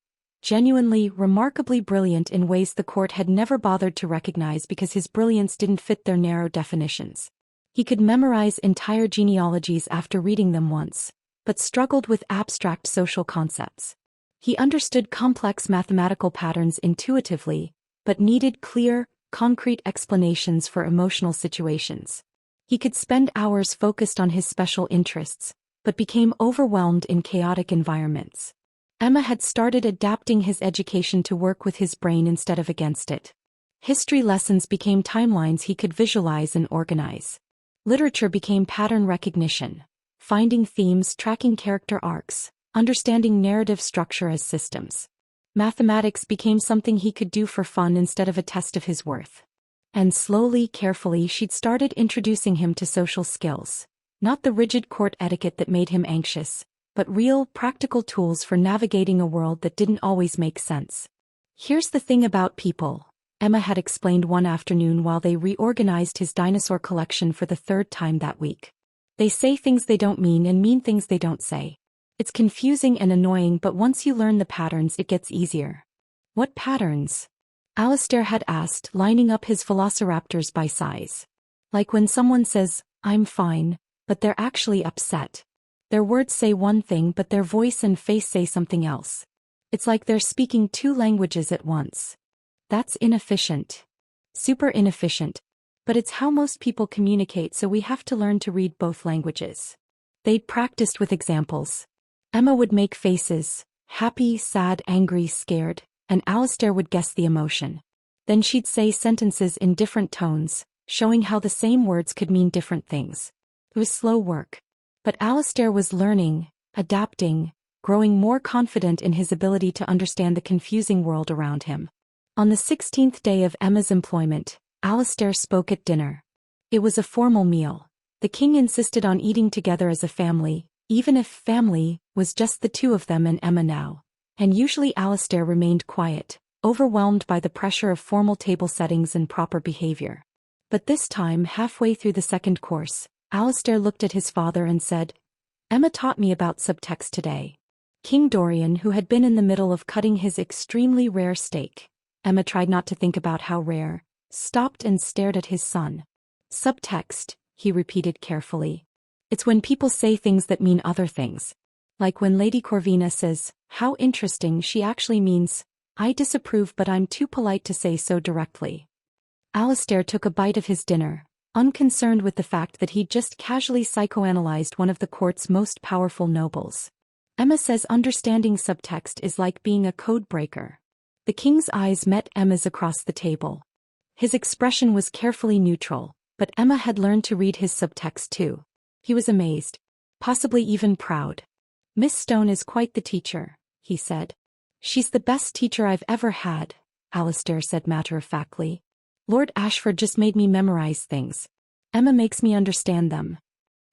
Genuinely, remarkably brilliant in ways the court had never bothered to recognize because his brilliance didn't fit their narrow definitions. He could memorize entire genealogies after reading them once, but struggled with abstract social concepts. He understood complex mathematical patterns intuitively, but needed clear, concrete explanations for emotional situations. He could spend hours focused on his special interests, but became overwhelmed in chaotic environments. Emma had started adapting his education to work with his brain instead of against it. History lessons became timelines he could visualize and organize. Literature became pattern recognition, finding themes, tracking character arcs, understanding narrative structure as systems. Mathematics became something he could do for fun instead of a test of his worth. And slowly, carefully, she'd started introducing him to social skills. Not the rigid court etiquette that made him anxious, but real, practical tools for navigating a world that didn't always make sense. Here's the thing about people, Emma had explained one afternoon while they reorganized his dinosaur collection for the 3rd time that week. They say things they don't mean and mean things they don't say. It's confusing and annoying, but once you learn the patterns, it gets easier. What patterns? Alistair had asked, lining up his velociraptors by size. Like when someone says, "I'm fine," but they're actually upset. Their words say one thing but their voice and face say something else. It's like they're speaking two languages at once. That's inefficient. Super inefficient. But it's how most people communicate, so we have to learn to read both languages. They'd practiced with examples. Emma would make faces, happy, sad, angry, scared, and Alistair would guess the emotion. Then she'd say sentences in different tones, showing how the same words could mean different things. It was slow work. But Alistair was learning, adapting, growing more confident in his ability to understand the confusing world around him. On the 16th day of Emma's employment, Alistair spoke at dinner. It was a formal meal. The king insisted on eating together as a family, even if family was just the two of them and Emma now. And usually Alistair remained quiet, overwhelmed by the pressure of formal table settings and proper behavior. But this time, halfway through the second course, Alistair looked at his father and said, "Emma taught me about subtext today." King Dorian, who had been in the middle of cutting his extremely rare steak, Emma tried not to think about how rare, stopped and stared at his son. "Subtext," he repeated carefully. "It's when people say things that mean other things. Like when Lady Corvina says, 'How interesting,' she actually means, 'I disapprove but I'm too polite to say so directly.'" Alistair took a bite of his dinner, unconcerned with the fact that he'd just casually psychoanalyzed one of the court's most powerful nobles. Emma says understanding subtext is like being a code breaker. The king's eyes met Emma's across the table. His expression was carefully neutral, but Emma had learned to read his subtext too. He was amazed, possibly even proud. "Miss Stone is quite the teacher," he said. "She's the best teacher I've ever had," Alistair said matter-of-factly. "Lord Ashford just made me memorize things. Emma makes me understand them."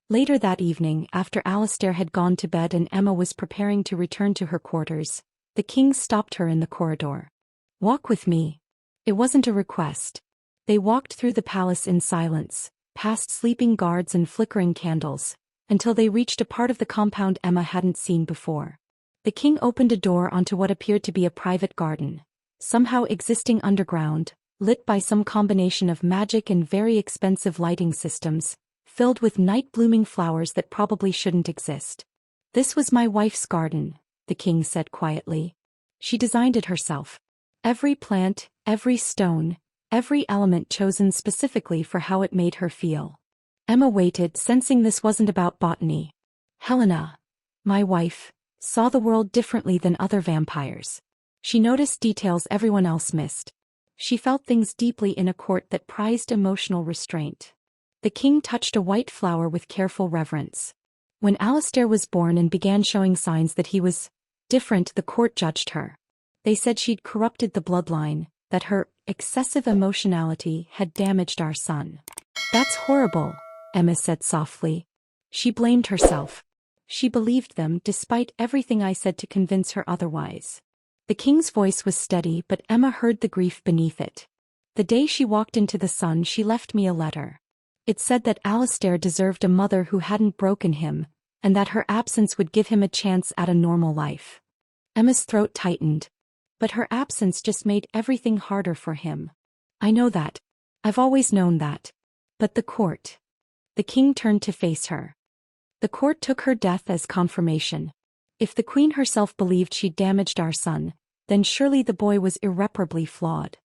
Later that evening, after Alistair had gone to bed and Emma was preparing to return to her quarters, the king stopped her in the corridor. "Walk with me." It wasn't a request. They walked through the palace in silence, past sleeping guards and flickering candles, until they reached a part of the compound Emma hadn't seen before. The king opened a door onto what appeared to be a private garden, somehow existing underground, lit by some combination of magic and very expensive lighting systems, filled with night-blooming flowers that probably shouldn't exist. "This was my wife's garden," the king said quietly. "She designed it herself. Every plant, every stone, every element chosen specifically for how it made her feel." Emma waited, sensing this wasn't about botany. "Helena, my wife, saw the world differently than other vampires. She noticed details everyone else missed. She felt things deeply in a court that prized emotional restraint." The king touched a white flower with careful reverence. When Alistair was born and began showing signs that he was different, the court judged her. They said she'd corrupted the bloodline, that her excessive emotionality had damaged our son. "That's horrible," Emma said softly. She blamed herself. She believed them despite everything I said to convince her otherwise. The king's voice was steady, but Emma heard the grief beneath it. "The day she walked into the sun, she left me a letter. It said that Alistair deserved a mother who hadn't broken him, and that her absence would give him a chance at a normal life." Emma's throat tightened. "But her absence just made everything harder for him." "I know that. I've always known that. But the court." The king turned to face her. "The court took her death as confirmation. If the queen herself believed she'd damaged our son, then surely the boy was irreparably flawed.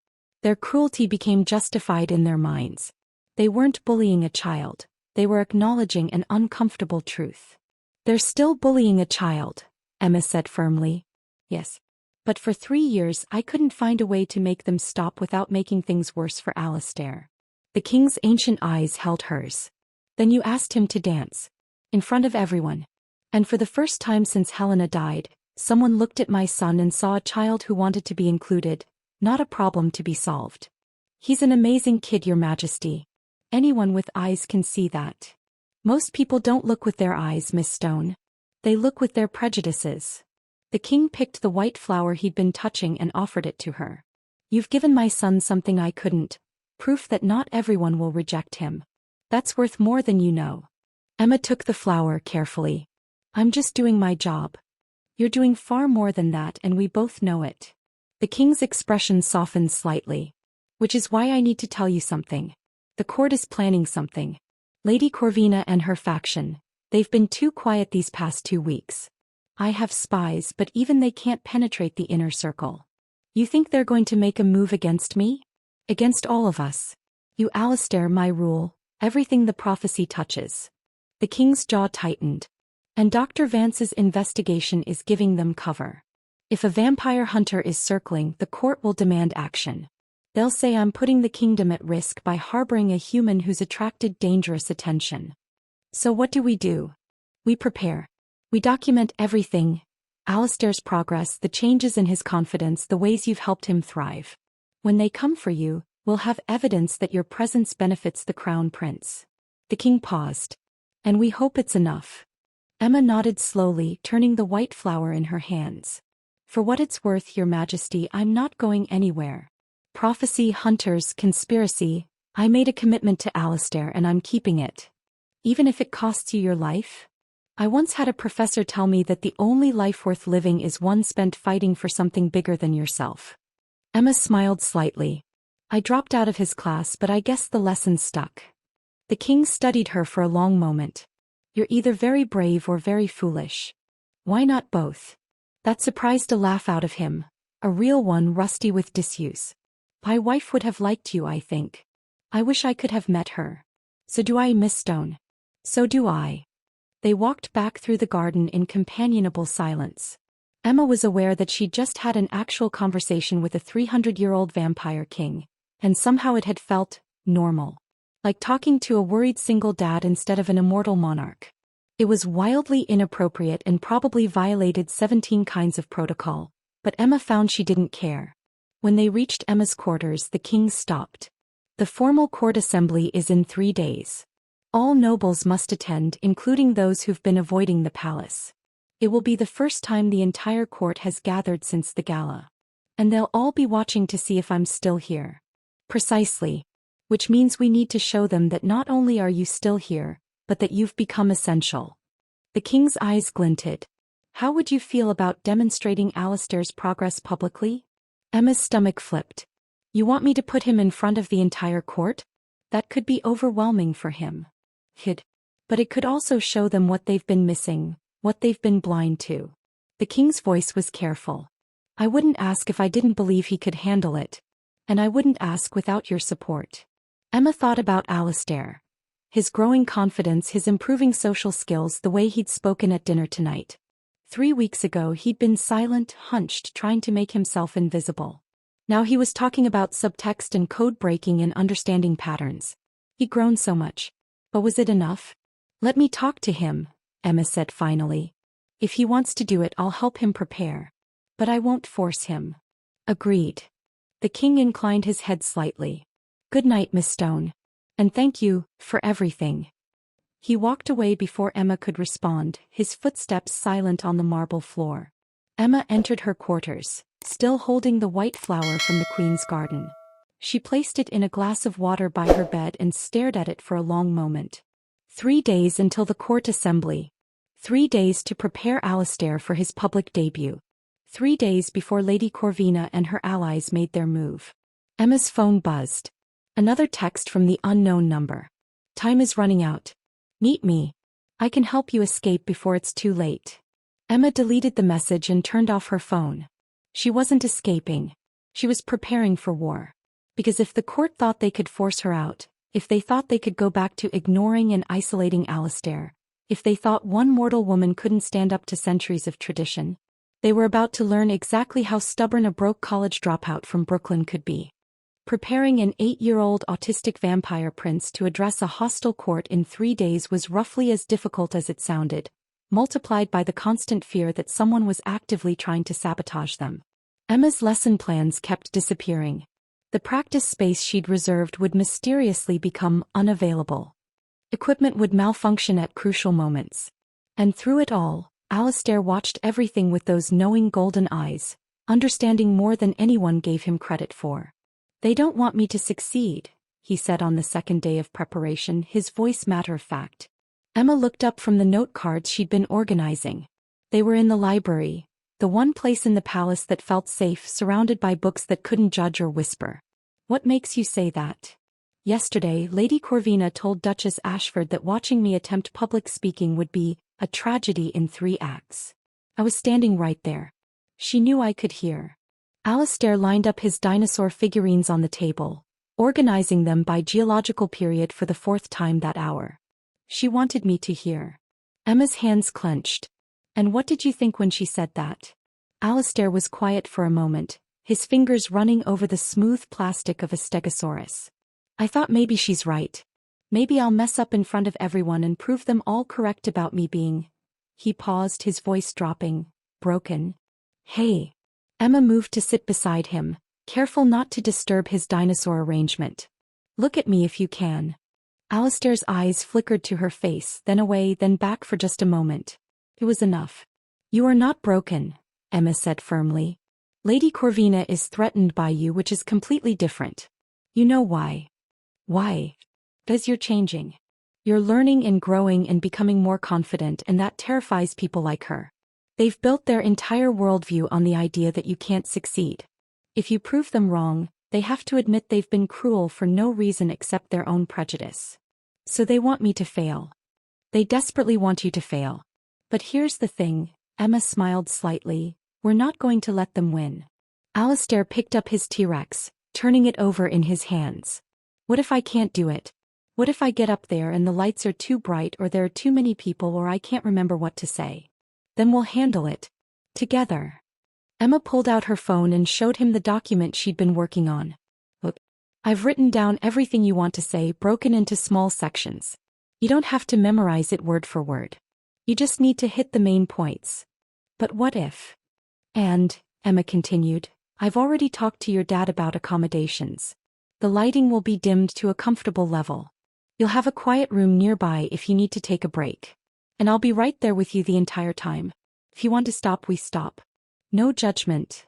Their cruelty became justified in their minds. They weren't bullying a child, they were acknowledging an uncomfortable truth." "They're still bullying a child," Emma said firmly. "Yes. But for 3 years I couldn't find a way to make them stop without making things worse for Alistair." The king's ancient eyes held hers. "Then you asked him to dance. In front of everyone. And for the first time since Helena died, someone looked at my son and saw a child who wanted to be included, not a problem to be solved. He's an amazing kid, Your Majesty. Anyone with eyes can see that. Most people don't look with their eyes, Miss Stone. They look with their prejudices." The king picked the white flower he'd been touching and offered it to her. "You've given my son something I couldn't. Proof that not everyone will reject him. That's worth more than you know." Emma took the flower carefully. "I'm just doing my job. You're doing far more than that, and we both know it." The king's expression softened slightly. Which is why I need to tell you something. The court is planning something. Lady Corvina and her faction, they've been too quiet these past 2 weeks. I have spies, but even they can't penetrate the inner circle. You think they're going to make a move against me? Against all of us. You Alistair, my rule, everything the prophecy touches. The king's jaw tightened. And Dr. Vance's investigation is giving them cover. If a vampire hunter is circling, the court will demand action. They'll say I'm putting the kingdom at risk by harboring a human who's attracted dangerous attention. So what do? We prepare. We document everything. Alistair's progress, the changes in his confidence, the ways you've helped him thrive. When they come for you, we'll have evidence that your presence benefits the crown prince. The king paused. And we hope it's enough. Emma nodded slowly, turning the white flower in her hands. For what it's worth, Your Majesty, I'm not going anywhere. Prophecy, hunters, conspiracy, I made a commitment to Alistair and I'm keeping it. Even if it costs you your life? I once had a professor tell me that the only life worth living is one spent fighting for something bigger than yourself. Emma smiled slightly. I dropped out of his class, but I guess the lesson stuck. The king studied her for a long moment. You're either very brave or very foolish. Why not both? That surprised a laugh out of him, a real one, rusty with disuse. My wife would have liked you, I think. I wish I could have met her. So do I, Miss Stone. So do I. They walked back through the garden in companionable silence. Emma was aware that she'd just had an actual conversation with a 300-year-old vampire king, and somehow it had felt normal. Like talking to a worried single dad instead of an immortal monarch. It was wildly inappropriate and probably violated 17 kinds of protocol, but Emma found she didn't care. When they reached Emma's quarters, the king stopped. The formal court assembly is in 3 days. All nobles must attend, including those who've been avoiding the palace. It will be the first time the entire court has gathered since the gala. And they'll all be watching to see if I'm still here. Precisely. Which means we need to show them that not only are you still here, but that you've become essential. The king's eyes glinted. How would you feel about demonstrating Alistair's progress publicly? Emma's stomach flipped. You want me to put him in front of the entire court? That could be overwhelming for him. But it could also show them what they've been missing, what they've been blind to. The king's voice was careful. I wouldn't ask if I didn't believe he could handle it. And I wouldn't ask without your support. Emma thought about Alistair. His growing confidence, his improving social skills, the way he'd spoken at dinner tonight. 3 weeks ago he'd been silent, hunched, trying to make himself invisible. Now he was talking about subtext and code breaking and understanding patterns. He'd grown so much. But was it enough? Let me talk to him, Emma said finally. If he wants to do it, I'll help him prepare. But I won't force him. Agreed. The king inclined his head slightly. Good night, Miss Stone. And thank you for everything. He walked away before Emma could respond, his footsteps silent on the marble floor. Emma entered her quarters, still holding the white flower from the Queen's garden. She placed it in a glass of water by her bed and stared at it for a long moment. 3 days until the court assembly. 3 days to prepare Alistair for his public debut. 3 days before Lady Corvina and her allies made their move. Emma's phone buzzed. Another text from the unknown number. Time is running out. Meet me. I can help you escape before it's too late. Emma deleted the message and turned off her phone. She wasn't escaping. She was preparing for war. Because if the court thought they could force her out, if they thought they could go back to ignoring and isolating Alistair, if they thought one mortal woman couldn't stand up to centuries of tradition, they were about to learn exactly how stubborn a broke college dropout from Brooklyn could be. Preparing an 8-year-old autistic vampire prince to address a hostile court in 3 days was roughly as difficult as it sounded, multiplied by the constant fear that someone was actively trying to sabotage them. Emma's lesson plans kept disappearing. The practice space she'd reserved would mysteriously become unavailable. Equipment would malfunction at crucial moments. And through it all, Alistair watched everything with those knowing golden eyes, understanding more than anyone gave him credit for. They don't want me to succeed, he said on the second day of preparation, his voice matter-of-fact. Emma looked up from the note cards she'd been organizing. They were in the library, The one place in the palace that felt safe, surrounded by books that couldn't judge or whisper. What makes you say that? Yesterday, Lady Corvina told Duchess Ashford that watching me attempt public speaking would be a tragedy in 3 acts. I was standing right there. She knew I could hear. Alistair lined up his dinosaur figurines on the table, organizing them by geological period for the 4th time that hour. She wanted me to hear. Emma's hands clenched. And what did you think when she said that? Alistair was quiet for a moment, his fingers running over the smooth plastic of a stegosaurus. I thought maybe she's right. Maybe I'll mess up in front of everyone and prove them all correct about me being... He paused, his voice dropping, broken. Hey. Emma moved to sit beside him, careful not to disturb his dinosaur arrangement. Look at me if you can. Alistair's eyes flickered to her face, then away, then back for just a moment. It was enough. You are not broken, Emma said firmly. Lady Corvina is threatened by you, which is completely different. You know why? Why? Because you're changing. You're learning and growing and becoming more confident, and that terrifies people like her. They've built their entire worldview on the idea that you can't succeed. If you prove them wrong, they have to admit they've been cruel for no reason except their own prejudice. So they want me to fail. They desperately want you to fail. But here's the thing, Emma smiled slightly, we're not going to let them win. Alistair picked up his T-Rex, turning it over in his hands. What if I can't do it? What if I get up there and the lights are too bright, or there are too many people, or I can't remember what to say? Then we'll handle it. Together. Emma pulled out her phone and showed him the document she'd been working on. Look. I've written down everything you want to say, broken into small sections. You don't have to memorize it word for word. You just need to hit the main points. But what if? And, Emma continued, I've already talked to your dad about accommodations. The lighting will be dimmed to a comfortable level. You'll have a quiet room nearby if you need to take a break. And I'll be right there with you the entire time. If you want to stop, we stop. No judgment.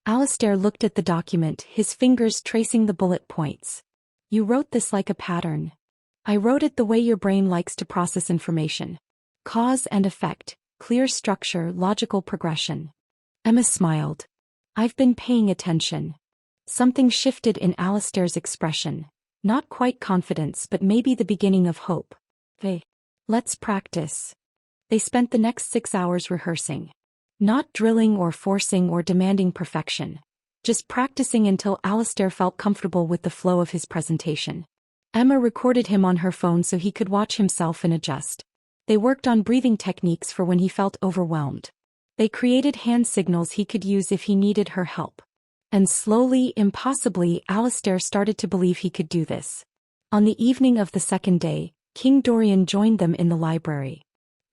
Alistair looked at the document, his fingers tracing the bullet points. You wrote this like a pattern. I wrote it the way your brain likes to process information. Cause and effect, clear structure, logical progression. Emma smiled. I've been paying attention. Something shifted in Alistair's expression. Not quite confidence, but maybe the beginning of hope. Hey. Let's practice. They spent the next 6 hours rehearsing. Not drilling or forcing or demanding perfection. Just practicing until Alistair felt comfortable with the flow of his presentation. Emma recorded him on her phone so he could watch himself and adjust. They worked on breathing techniques for when he felt overwhelmed. They created hand signals he could use if he needed her help. And slowly, impossibly, Alistair started to believe he could do this. On the evening of the 2nd day, King Dorian joined them in the library.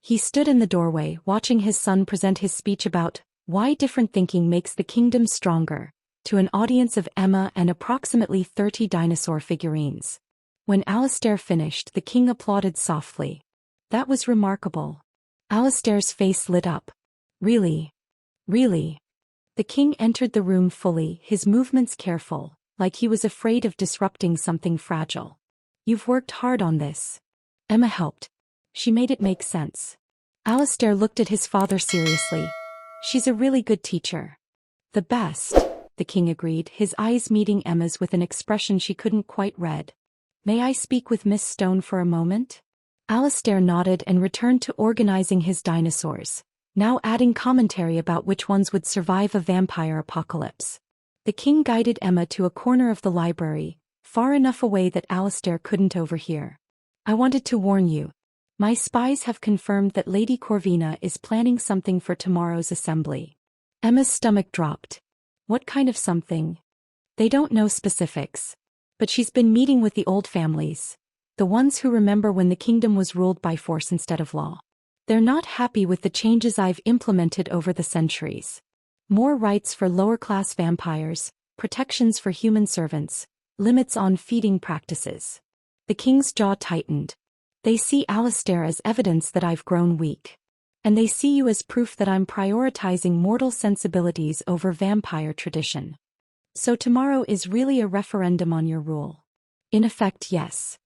He stood in the doorway, watching his son present his speech about why different thinking makes the kingdom stronger, to an audience of Emma and approximately 30 dinosaur figurines. When Alistair finished, the king applauded softly. That was remarkable. Alistair's face lit up. Really? Really? The king entered the room fully, his movements careful, like he was afraid of disrupting something fragile. You've worked hard on this. Emma helped. She made it make sense. Alistair looked at his father seriously. She's a really good teacher. The best, the king agreed, his eyes meeting Emma's with an expression she couldn't quite read. May I speak with Miss Stone for a moment? Alistair nodded and returned to organizing his dinosaurs, now adding commentary about which ones would survive a vampire apocalypse. The king guided Emma to a corner of the library, far enough away that Alistair couldn't overhear. I wanted to warn you. My spies have confirmed that Lady Corvina is planning something for tomorrow's assembly. Emma's stomach dropped. What kind of something? They don't know specifics. But she's been meeting with the old families, the ones who remember when the kingdom was ruled by force instead of law. They're not happy with the changes I've implemented over the centuries. More rights for lower-class vampires, protections for human servants, limits on feeding practices. The king's jaw tightened. They see Alistair as evidence that I've grown weak. And they see you as proof that I'm prioritizing mortal sensibilities over vampire tradition. So tomorrow is really a referendum on your rule. In effect, yes.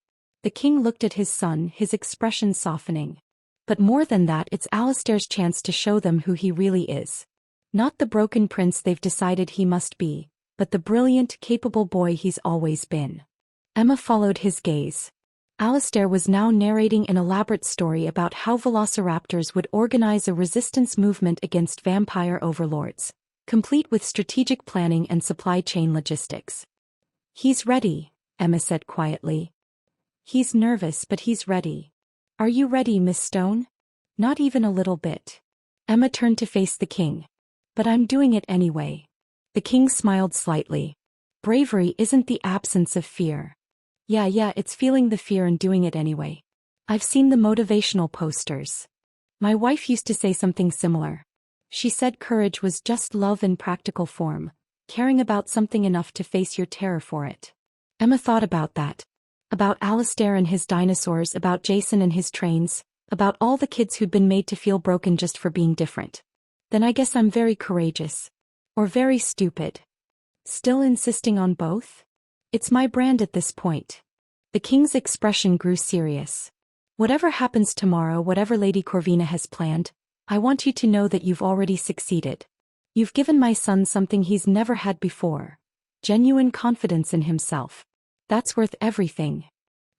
The king looked at his son, his expression softening. But more than that, it's Alistair's chance to show them who he really is. Not the broken prince they've decided he must be, but the brilliant, capable boy he's always been. Emma followed his gaze. Alistair was now narrating an elaborate story about how velociraptors would organize a resistance movement against vampire overlords, complete with strategic planning and supply chain logistics. "He's ready," Emma said quietly. "He's nervous, but he's ready." "Are you ready, Miss Stone?" "Not even a little bit." Emma turned to face the king. "But I'm doing it anyway." The king smiled slightly. "Bravery isn't the absence of fear. Yeah, it's feeling the fear and doing it anyway. I've seen the motivational posters. My wife used to say something similar. She said courage was just love in practical form, caring about something enough to face your terror for it." Emma thought about that. About Alistair and his dinosaurs, about Jason and his trains, about all the kids who'd been made to feel broken just for being different. "Then I guess I'm very courageous. Or very stupid." "Still insisting on both?" "It's my brand at this point." The king's expression grew serious. "Whatever happens tomorrow, whatever Lady Corvina has planned, I want you to know that you've already succeeded. You've given my son something he's never had before. Genuine confidence in himself. That's worth everything.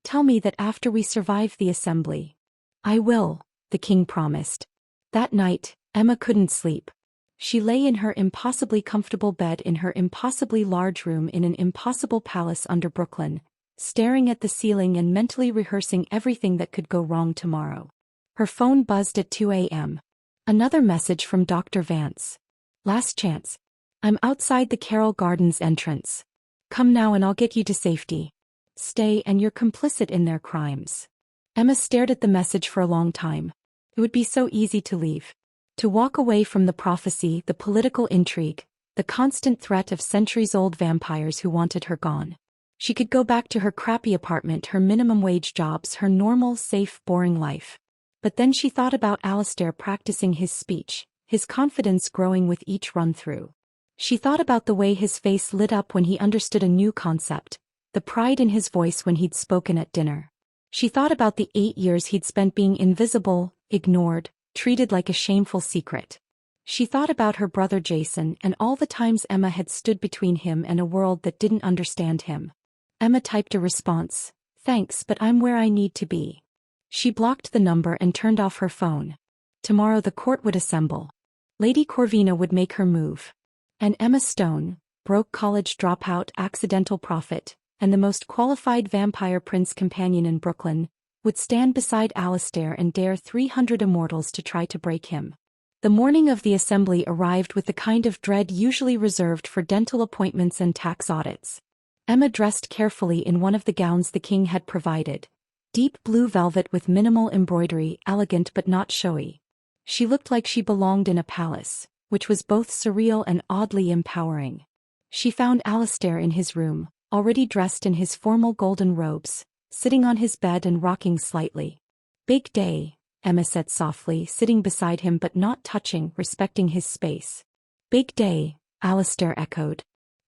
Tell me that after we survive the assembly." "I will," the king promised. That night, Emma couldn't sleep. She lay in her impossibly comfortable bed in her impossibly large room in an impossible palace under Brooklyn, staring at the ceiling and mentally rehearsing everything that could go wrong tomorrow. Her phone buzzed at 2 a.m. Another message from Dr. Vance. "Last chance. I'm outside the Carroll Gardens entrance. Come now and I'll get you to safety. Stay and you're complicit in their crimes." Emma stared at the message for a long time. It would be so easy to leave. To walk away from the prophecy, the political intrigue, the constant threat of centuries-old vampires who wanted her gone. She could go back to her crappy apartment, her minimum-wage jobs, her normal, safe, boring life. But then she thought about Alistair practicing his speech, his confidence growing with each run-through. She thought about the way his face lit up when he understood a new concept, the pride in his voice when he'd spoken at dinner. She thought about the 8 years he'd spent being invisible, ignored, treated like a shameful secret. She thought about her brother Jason and all the times Emma had stood between him and a world that didn't understand him. Emma typed a response, "Thanks, but I'm where I need to be." She blocked the number and turned off her phone. Tomorrow the court would assemble. Lady Corvina would make her move. And Emma Stone, broke college dropout, accidental prophet, and the most qualified vampire prince companion in Brooklyn, would stand beside Alistair and dare 300 immortals to try to break him. The morning of the assembly arrived with the kind of dread usually reserved for dental appointments and tax audits. Emma dressed carefully in one of the gowns the king had provided. Deep blue velvet with minimal embroidery, elegant but not showy. She looked like she belonged in a palace, which was both surreal and oddly empowering. She found Alistair in his room, already dressed in his formal golden robes, sitting on his bed and rocking slightly. "Big day," Emma said softly, sitting beside him but not touching, respecting his space. "Big day," Alistair echoed.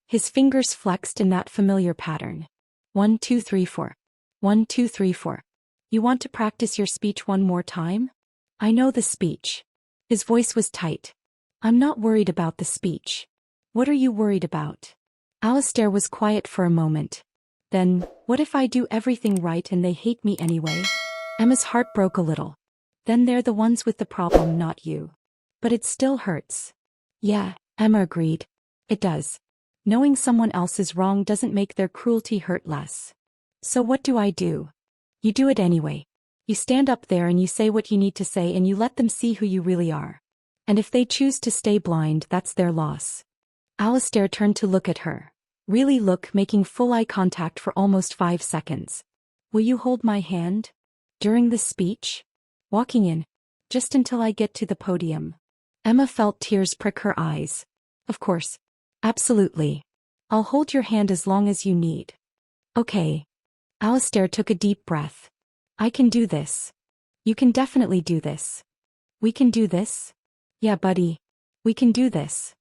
His fingers flexed in that familiar pattern. 1, 2, 3, 4. 1, 2, 3, 4. "You want to practice your speech one more time?" "I know the speech." His voice was tight. "I'm not worried about the speech." "What are you worried about?" Alistair was quiet for a moment. Then, "What if I do everything right and they hate me anyway?" Emma's heart broke a little. "Then they're the ones with the problem, not you." "But it still hurts." "Yeah," Emma agreed. "It does. Knowing someone else is wrong doesn't make their cruelty hurt less." "So what do I do?" "You do it anyway. You stand up there and you say what you need to say and you let them see who you really are. And if they choose to stay blind, that's their loss." Alistair turned to look at her. Really look, making full eye contact for almost 5 seconds. "Will you hold my hand?" "During the speech?" "Walking in. Just until I get to the podium." Emma felt tears prick her eyes. "Of course. Absolutely. I'll hold your hand as long as you need." "Okay." Alistair took a deep breath. "I can do this." "You can definitely do this." "We can do this?" "Yeah, buddy. We can do this."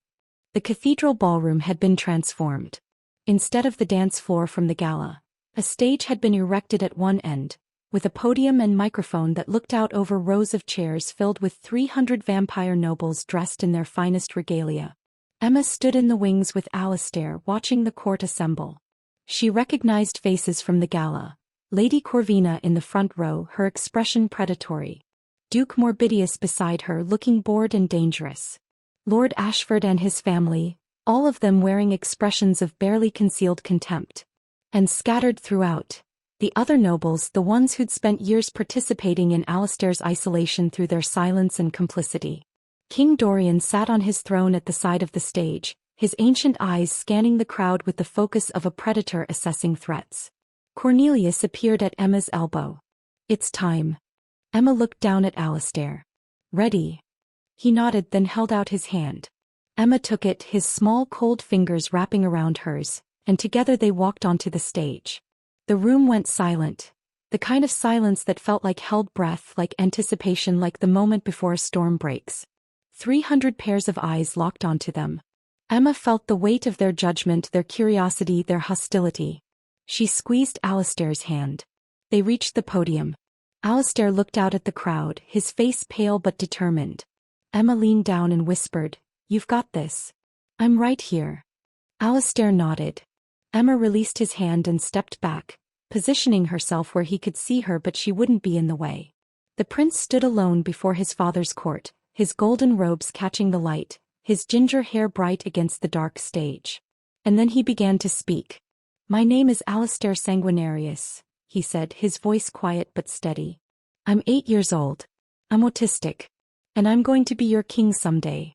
The cathedral ballroom had been transformed. Instead of the dance floor from the gala, a stage had been erected at one end, with a podium and microphone that looked out over rows of chairs filled with 300 vampire nobles dressed in their finest regalia. Emma stood in the wings with Alistair, watching the court assemble. She recognized faces from the gala. Lady Corvina in the front row, her expression predatory. Duke Morbidius beside her, looking bored and dangerous. Lord Ashford and his family, all of them wearing expressions of barely concealed contempt. And scattered throughout, the other nobles, the ones who'd spent years participating in Alistair's isolation through their silence and complicity. King Dorian sat on his throne at the side of the stage, his ancient eyes scanning the crowd with the focus of a predator assessing threats. Cornelius appeared at Emma's elbow. "It's time." Emma looked down at Alistair. "Ready?" He nodded, then held out his hand. Emma took it, his small cold fingers wrapping around hers, and together they walked onto the stage. The room went silent. The kind of silence that felt like held breath, like anticipation, like the moment before a storm breaks. 300 pairs of eyes locked onto them. Emma felt the weight of their judgment, their curiosity, their hostility. She squeezed Alistair's hand. They reached the podium. Alistair looked out at the crowd, his face pale but determined. Emma leaned down and whispered, "You've got this. I'm right here." Alistair nodded. Emma released his hand and stepped back, positioning herself where he could see her but she wouldn't be in the way. The prince stood alone before his father's court, his golden robes catching the light, his ginger hair bright against the dark stage. And then he began to speak. "My name is Alistair Sanguinarius," he said, his voice quiet but steady. "I'm 8 years old. I'm autistic. And I'm going to be your king someday."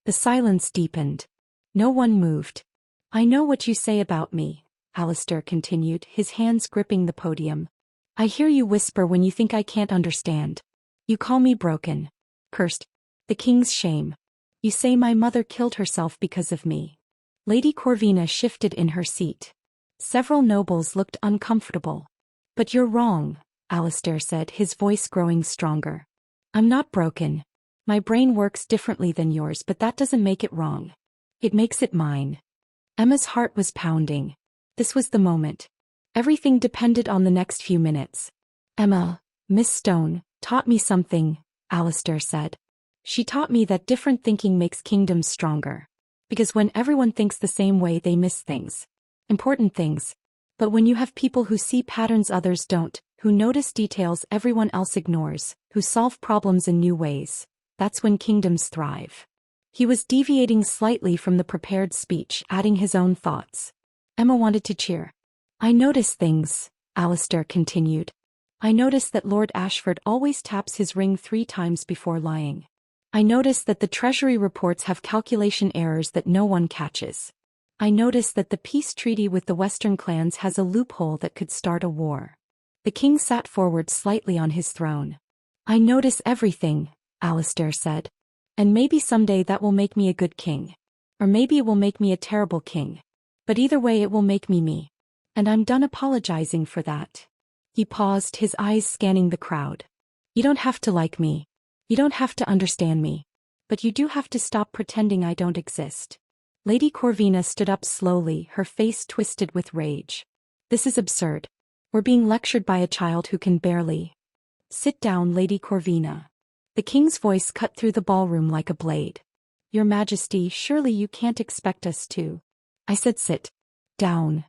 The silence deepened. No one moved. "I know what you say about me," Alistair continued, his hands gripping the podium. "I hear you whisper when you think I can't understand. You call me broken. Cursed. The king's shame. You say my mother killed herself because of me." Lady Corvina shifted in her seat. Several nobles looked uncomfortable. "But you're wrong," Alistair said, his voice growing stronger. "I'm not broken. My brain works differently than yours, but that doesn't make it wrong. It makes it mine." Emma's heart was pounding. This was the moment. Everything depended on the next few minutes. "Emma, Miss Stone, taught me something," Alistair said. "She taught me that different thinking makes kingdoms stronger. Because when everyone thinks the same way, they miss things. Important things. But when you have people who see patterns others don't, who notice details everyone else ignores, who solve problems in new ways, that's when kingdoms thrive." He was deviating slightly from the prepared speech, adding his own thoughts. Emma wanted to cheer. "I notice things," Alistair continued. "I notice that Lord Ashford always taps his ring 3 times before lying. I notice that the Treasury reports have calculation errors that no one catches. I notice that the peace treaty with the Western clans has a loophole that could start a war." The king sat forward slightly on his throne. "I notice everything," Alistair said. "And maybe someday that will make me a good king. Or maybe it will make me a terrible king. But either way it will make me me. And I'm done apologizing for that." He paused, his eyes scanning the crowd. "You don't have to like me. You don't have to understand me. But you do have to stop pretending I don't exist." Lady Corvina stood up slowly, her face twisted with rage. "This is absurd. We're being lectured by a child who can barely—" "Sit down, Lady Corvina." The king's voice cut through the ballroom like a blade. "Your Majesty, surely you can't expect us to—" "I said sit down."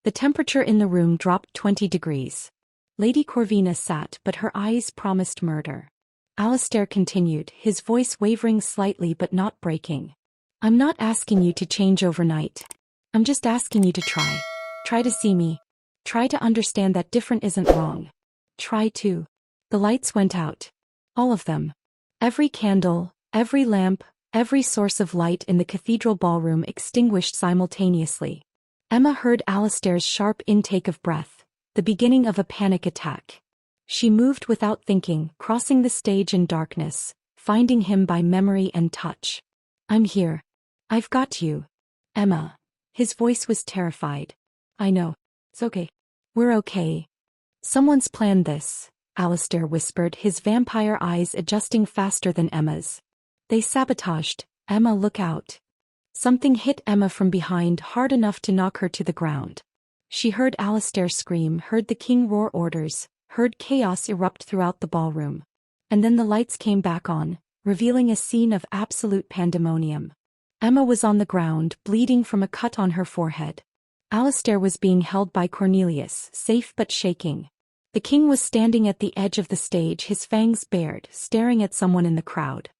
The temperature in the room dropped 20 degrees. Lady Corvina sat, but her eyes promised murder. Alistair continued, his voice wavering slightly but not breaking. "I'm not asking you to change overnight. I'm just asking you to try. Try to see me. Try to understand that different isn't wrong. Try to." The lights went out. All of them. Every candle, every lamp, every source of light in the cathedral ballroom extinguished simultaneously. Emma heard Alistair's sharp intake of breath, the beginning of a panic attack. She moved without thinking, crossing the stage in darkness, finding him by memory and touch. "I'm here. I've got you. Emma." His voice was terrified. "I know. It's okay. We're okay. Someone's planned this," Alistair whispered, his vampire eyes adjusting faster than Emma's. "They sabotaged. Emma, look out." Something hit Emma from behind, hard enough to knock her to the ground. She heard Alistair scream, heard the king roar orders, heard chaos erupt throughout the ballroom. And then the lights came back on, revealing a scene of absolute pandemonium. Emma was on the ground, bleeding from a cut on her forehead. Alistair was being held by Cornelius, safe but shaking. The king was standing at the edge of the stage, his fangs bared, staring at someone in the crowd.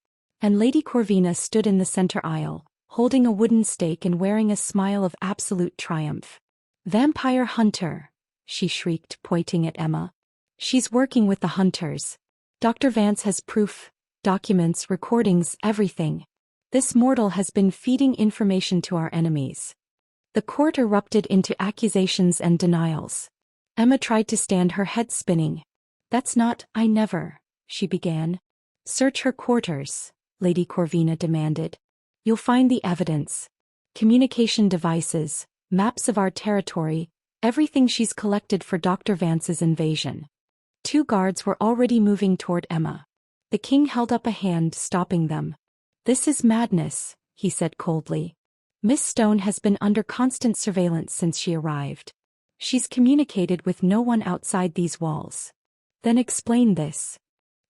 And Lady Corvina stood in the center aisle, holding a wooden stake and wearing a smile of absolute triumph. "Vampire hunter," she shrieked, pointing at Emma. "She's working with the hunters. Dr. Vance has proof, documents, recordings, everything. This mortal has been feeding information to our enemies." The court erupted into accusations and denials. Emma tried to stand, her head spinning. "That's not, I never," she began. "Search her quarters," Lady Corvina demanded. "You'll find the evidence. Communication devices, maps of our territory, everything she's collected for Dr. Vance's invasion." 2 guards were already moving toward Emma. The king held up a hand, stopping them. "This is madness," he said coldly. "Miss Stone has been under constant surveillance since she arrived. She's communicated with no one outside these walls." "Then explain this."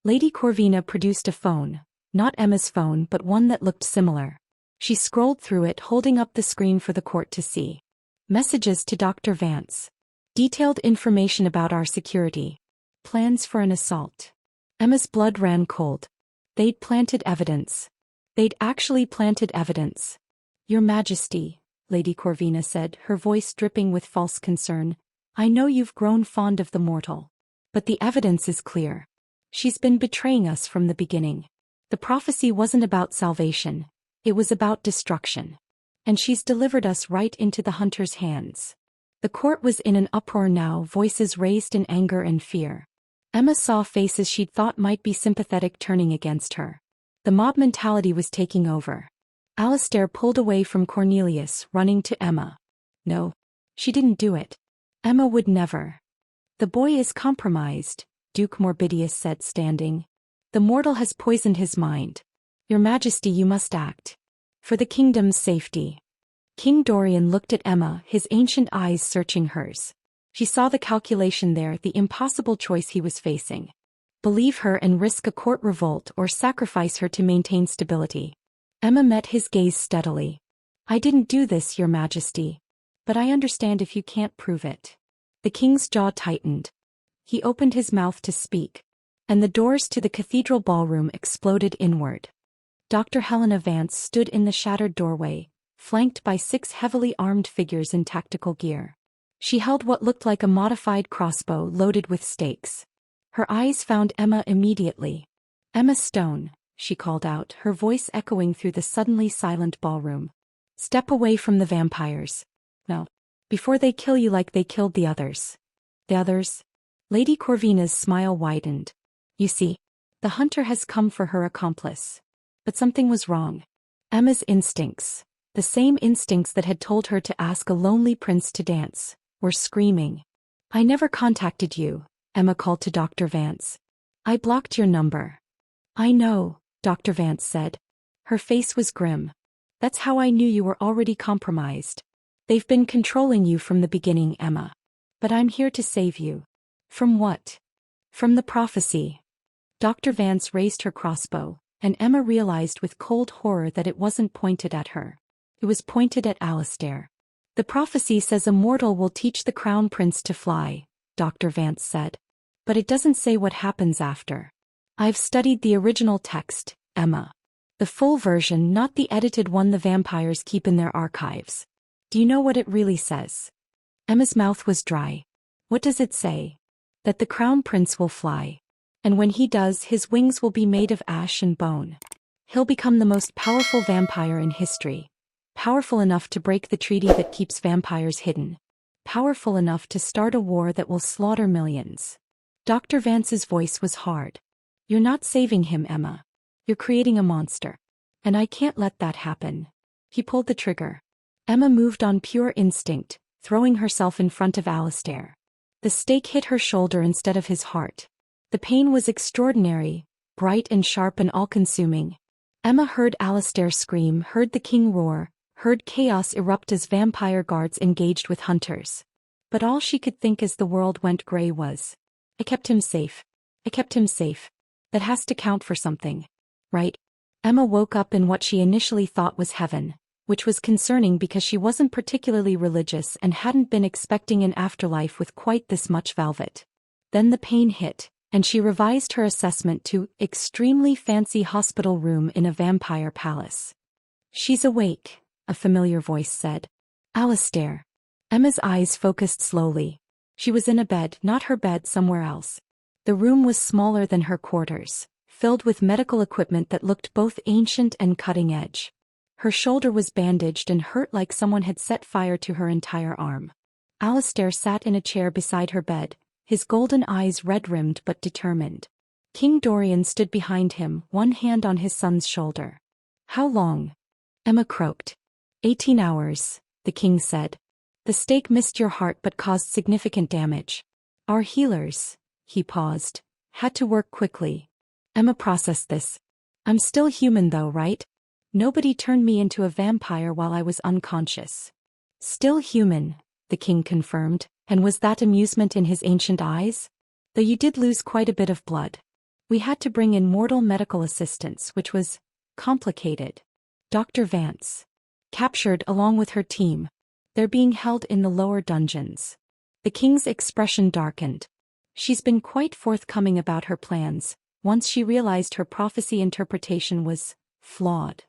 Lady Corvina produced a phone, not Emma's phone but one that looked similar. She scrolled through it, holding up the screen for the court to see. "Messages to Dr. Vance. Detailed information about our security. Plans for an assault." Emma's blood ran cold. They'd planted evidence. They'd actually planted evidence. "Your Majesty," Lady Corvina said, her voice dripping with false concern, "I know you've grown fond of the mortal. But the evidence is clear. She's been betraying us from the beginning. The prophecy wasn't about salvation. It was about destruction. And she's delivered us right into the hunter's hands." The court was in an uproar now, voices raised in anger and fear. Emma saw faces she'd thought might be sympathetic turning against her. The mob mentality was taking over. Alistair pulled away from Cornelius, running to Emma. "No. She didn't do it. Emma would never." "The boy is compromised," Duke Morbidius said, standing. "The mortal has poisoned his mind. Your Majesty, you must act. For the kingdom's safety." King Dorian looked at Emma, his ancient eyes searching hers. She saw the calculation there, the impossible choice he was facing. Believe her and risk a court revolt, or sacrifice her to maintain stability. Emma met his gaze steadily. "I didn't do this, Your Majesty. But I understand if you can't prove it." The king's jaw tightened. He opened his mouth to speak. And the doors to the cathedral ballroom exploded inward. Dr. Helena Vance stood in the shattered doorway, flanked by 6 heavily armed figures in tactical gear. She held what looked like a modified crossbow loaded with stakes. Her eyes found Emma immediately. "Emma Stone," she called out, her voice echoing through the suddenly silent ballroom. "Step away from the vampires. No. Before they kill you like they killed the others." "The others?" Lady Corvina's smile widened. "You see, the hunter has come for her accomplice. But something was wrong. Emma's instincts, the same instincts that had told her to ask a lonely prince to dance, were screaming. "I never contacted you," Emma called to Dr. Vance. "I blocked your number." "I know," Dr. Vance said. Her face was grim. "That's how I knew you were already compromised. They've been controlling you from the beginning, Emma. But I'm here to save you." "From what?" "From the prophecy." Dr. Vance raised her crossbow, and Emma realized with cold horror that it wasn't pointed at her. It was pointed at Alistair. "The prophecy says a mortal will teach the crown prince to fly," Dr. Vance said. "But it doesn't say what happens after." "I've studied the original text, Emma. The full version, not the edited one the vampires keep in their archives. Do you know what it really says?" Emma's mouth was dry. "What does it say?" "That the crown prince will fly. And when he does, his wings will be made of ash and bone. He'll become the most powerful vampire in history. Powerful enough to break the treaty that keeps vampires hidden. Powerful enough to start a war that will slaughter millions." Dr. Vance's voice was hard. "You're not saving him, Emma. You're creating a monster. And I can't let that happen." He pulled the trigger. Emma moved on pure instinct, throwing herself in front of Alistair. The stake hit her shoulder instead of his heart. The pain was extraordinary, bright and sharp and all-consuming. Emma heard Alistair scream, heard the king roar, heard chaos erupt as vampire guards engaged with hunters. But all she could think as the world went gray was, I kept him safe. I kept him safe. That has to count for something. Right? Emma woke up in what she initially thought was heaven, which was concerning because she wasn't particularly religious and hadn't been expecting an afterlife with quite this much velvet. Then the pain hit, and she revised her assessment to extremely fancy hospital room in a vampire palace. She's awake, a familiar voice said. Alistair. Emma's eyes focused slowly. She was in a bed, not her bed, somewhere else. The room was smaller than her quarters, filled with medical equipment that looked both ancient and cutting edge. Her shoulder was bandaged and hurt like someone had set fire to her entire arm. Alistair sat in a chair beside her bed, his golden eyes red-rimmed but determined. King Dorian stood behind him, one hand on his son's shoulder. How long? Emma croaked. 18 hours, the king said. The stake missed your heart but caused significant damage. Our healers, he paused, had to work quickly. Emma processed this. I'm still human though, right? Nobody turned me into a vampire while I was unconscious. Still human, the king confirmed, and was that amusement in his ancient eyes? Though you did lose quite a bit of blood. We had to bring in mortal medical assistance, which was complicated. Dr. Vance. Captured along with her team. They're being held in the lower dungeons. The king's expression darkened. She's been quite forthcoming about her plans, once she realized her prophecy interpretation was flawed.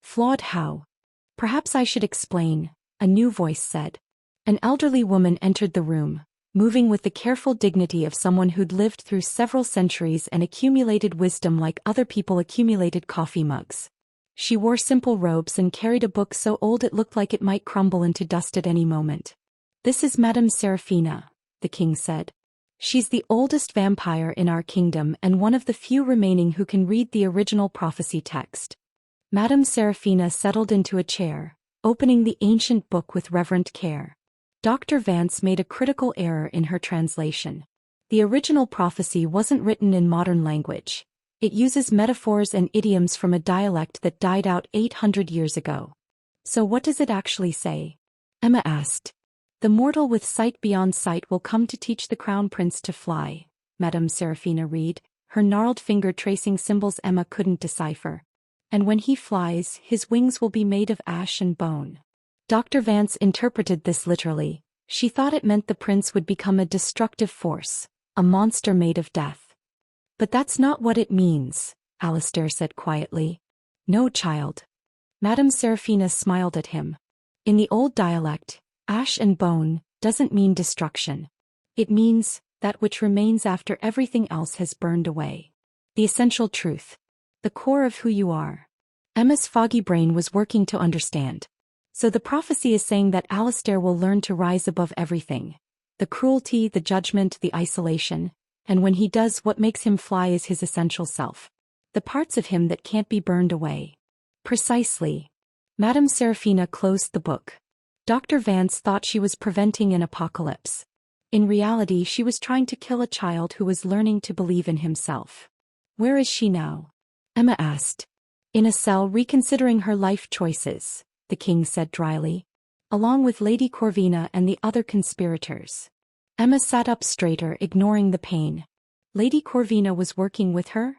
Flawed how? Perhaps I should explain, a new voice said. An elderly woman entered the room, moving with the careful dignity of someone who'd lived through several centuries and accumulated wisdom like other people accumulated coffee mugs. She wore simple robes and carried a book so old it looked like it might crumble into dust at any moment. This is Madame Seraphina, the king said. She's the oldest vampire in our kingdom and one of the few remaining who can read the original prophecy text. Madame Seraphina settled into a chair, opening the ancient book with reverent care. Dr. Vance made a critical error in her translation. The original prophecy wasn't written in modern language. It uses metaphors and idioms from a dialect that died out 800 years ago. So what does it actually say? Emma asked. The mortal with sight beyond sight will come to teach the crown prince to fly, Madame Seraphina read, her gnarled finger tracing symbols Emma couldn't decipher. And when he flies, his wings will be made of ash and bone. Dr. Vance interpreted this literally. She thought it meant the prince would become a destructive force, a monster made of death. But that's not what it means, Alistair said quietly. No, child. Madame Seraphina smiled at him. In the old dialect, ash and bone doesn't mean destruction. It means that which remains after everything else has burned away. The essential truth. The core of who you are. Emma's foggy brain was working to understand. So the prophecy is saying that Alistair will learn to rise above everything. The cruelty, the judgment, the isolation. And when he does, what makes him fly is his essential self. The parts of him that can't be burned away. Precisely. Madame Seraphina closed the book. Dr. Vance thought she was preventing an apocalypse. In reality, she was trying to kill a child who was learning to believe in himself. Where is she now? Emma asked. In a cell reconsidering her life choices, the king said dryly. Along with Lady Corvina and the other conspirators. Emma sat up straighter, ignoring the pain. Lady Corvina was working with her?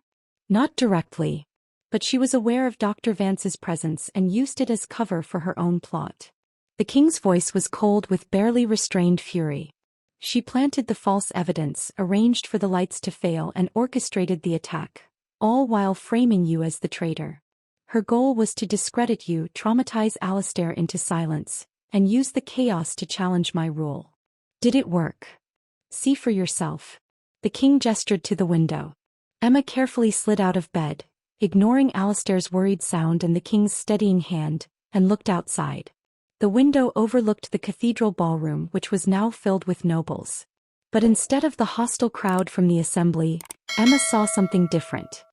Not directly. But she was aware of Dr. Vance's presence and used it as cover for her own plot. The king's voice was cold with barely restrained fury. She planted the false evidence, arranged for the lights to fail and orchestrated the attack, all while framing you as the traitor. Her goal was to discredit you, traumatize Alistair into silence, and use the chaos to challenge my rule. Did it work? See for yourself. The king gestured to the window. Emma carefully slid out of bed, ignoring Alistair's worried sound and the king's steadying hand, and looked outside. The window overlooked the cathedral ballroom, which was now filled with nobles. But instead of the hostile crowd from the assembly, Emma saw something different.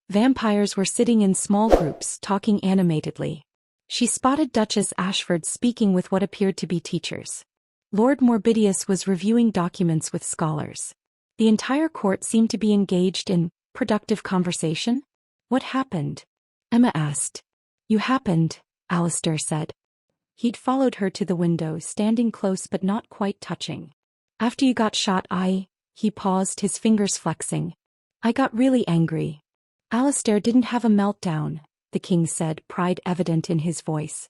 Vampires were sitting in small groups, talking animatedly. She spotted Duchess Ashford speaking with what appeared to be teachers. Lord Morbidius was reviewing documents with scholars. The entire court seemed to be engaged in productive conversation. What happened? Emma asked. You happened, Alistair said. He'd followed her to the window, standing close but not quite touching. After you got shot, He paused, his fingers flexing. I got really angry. Alistair didn't have a meltdown, the king said, pride evident in his voice.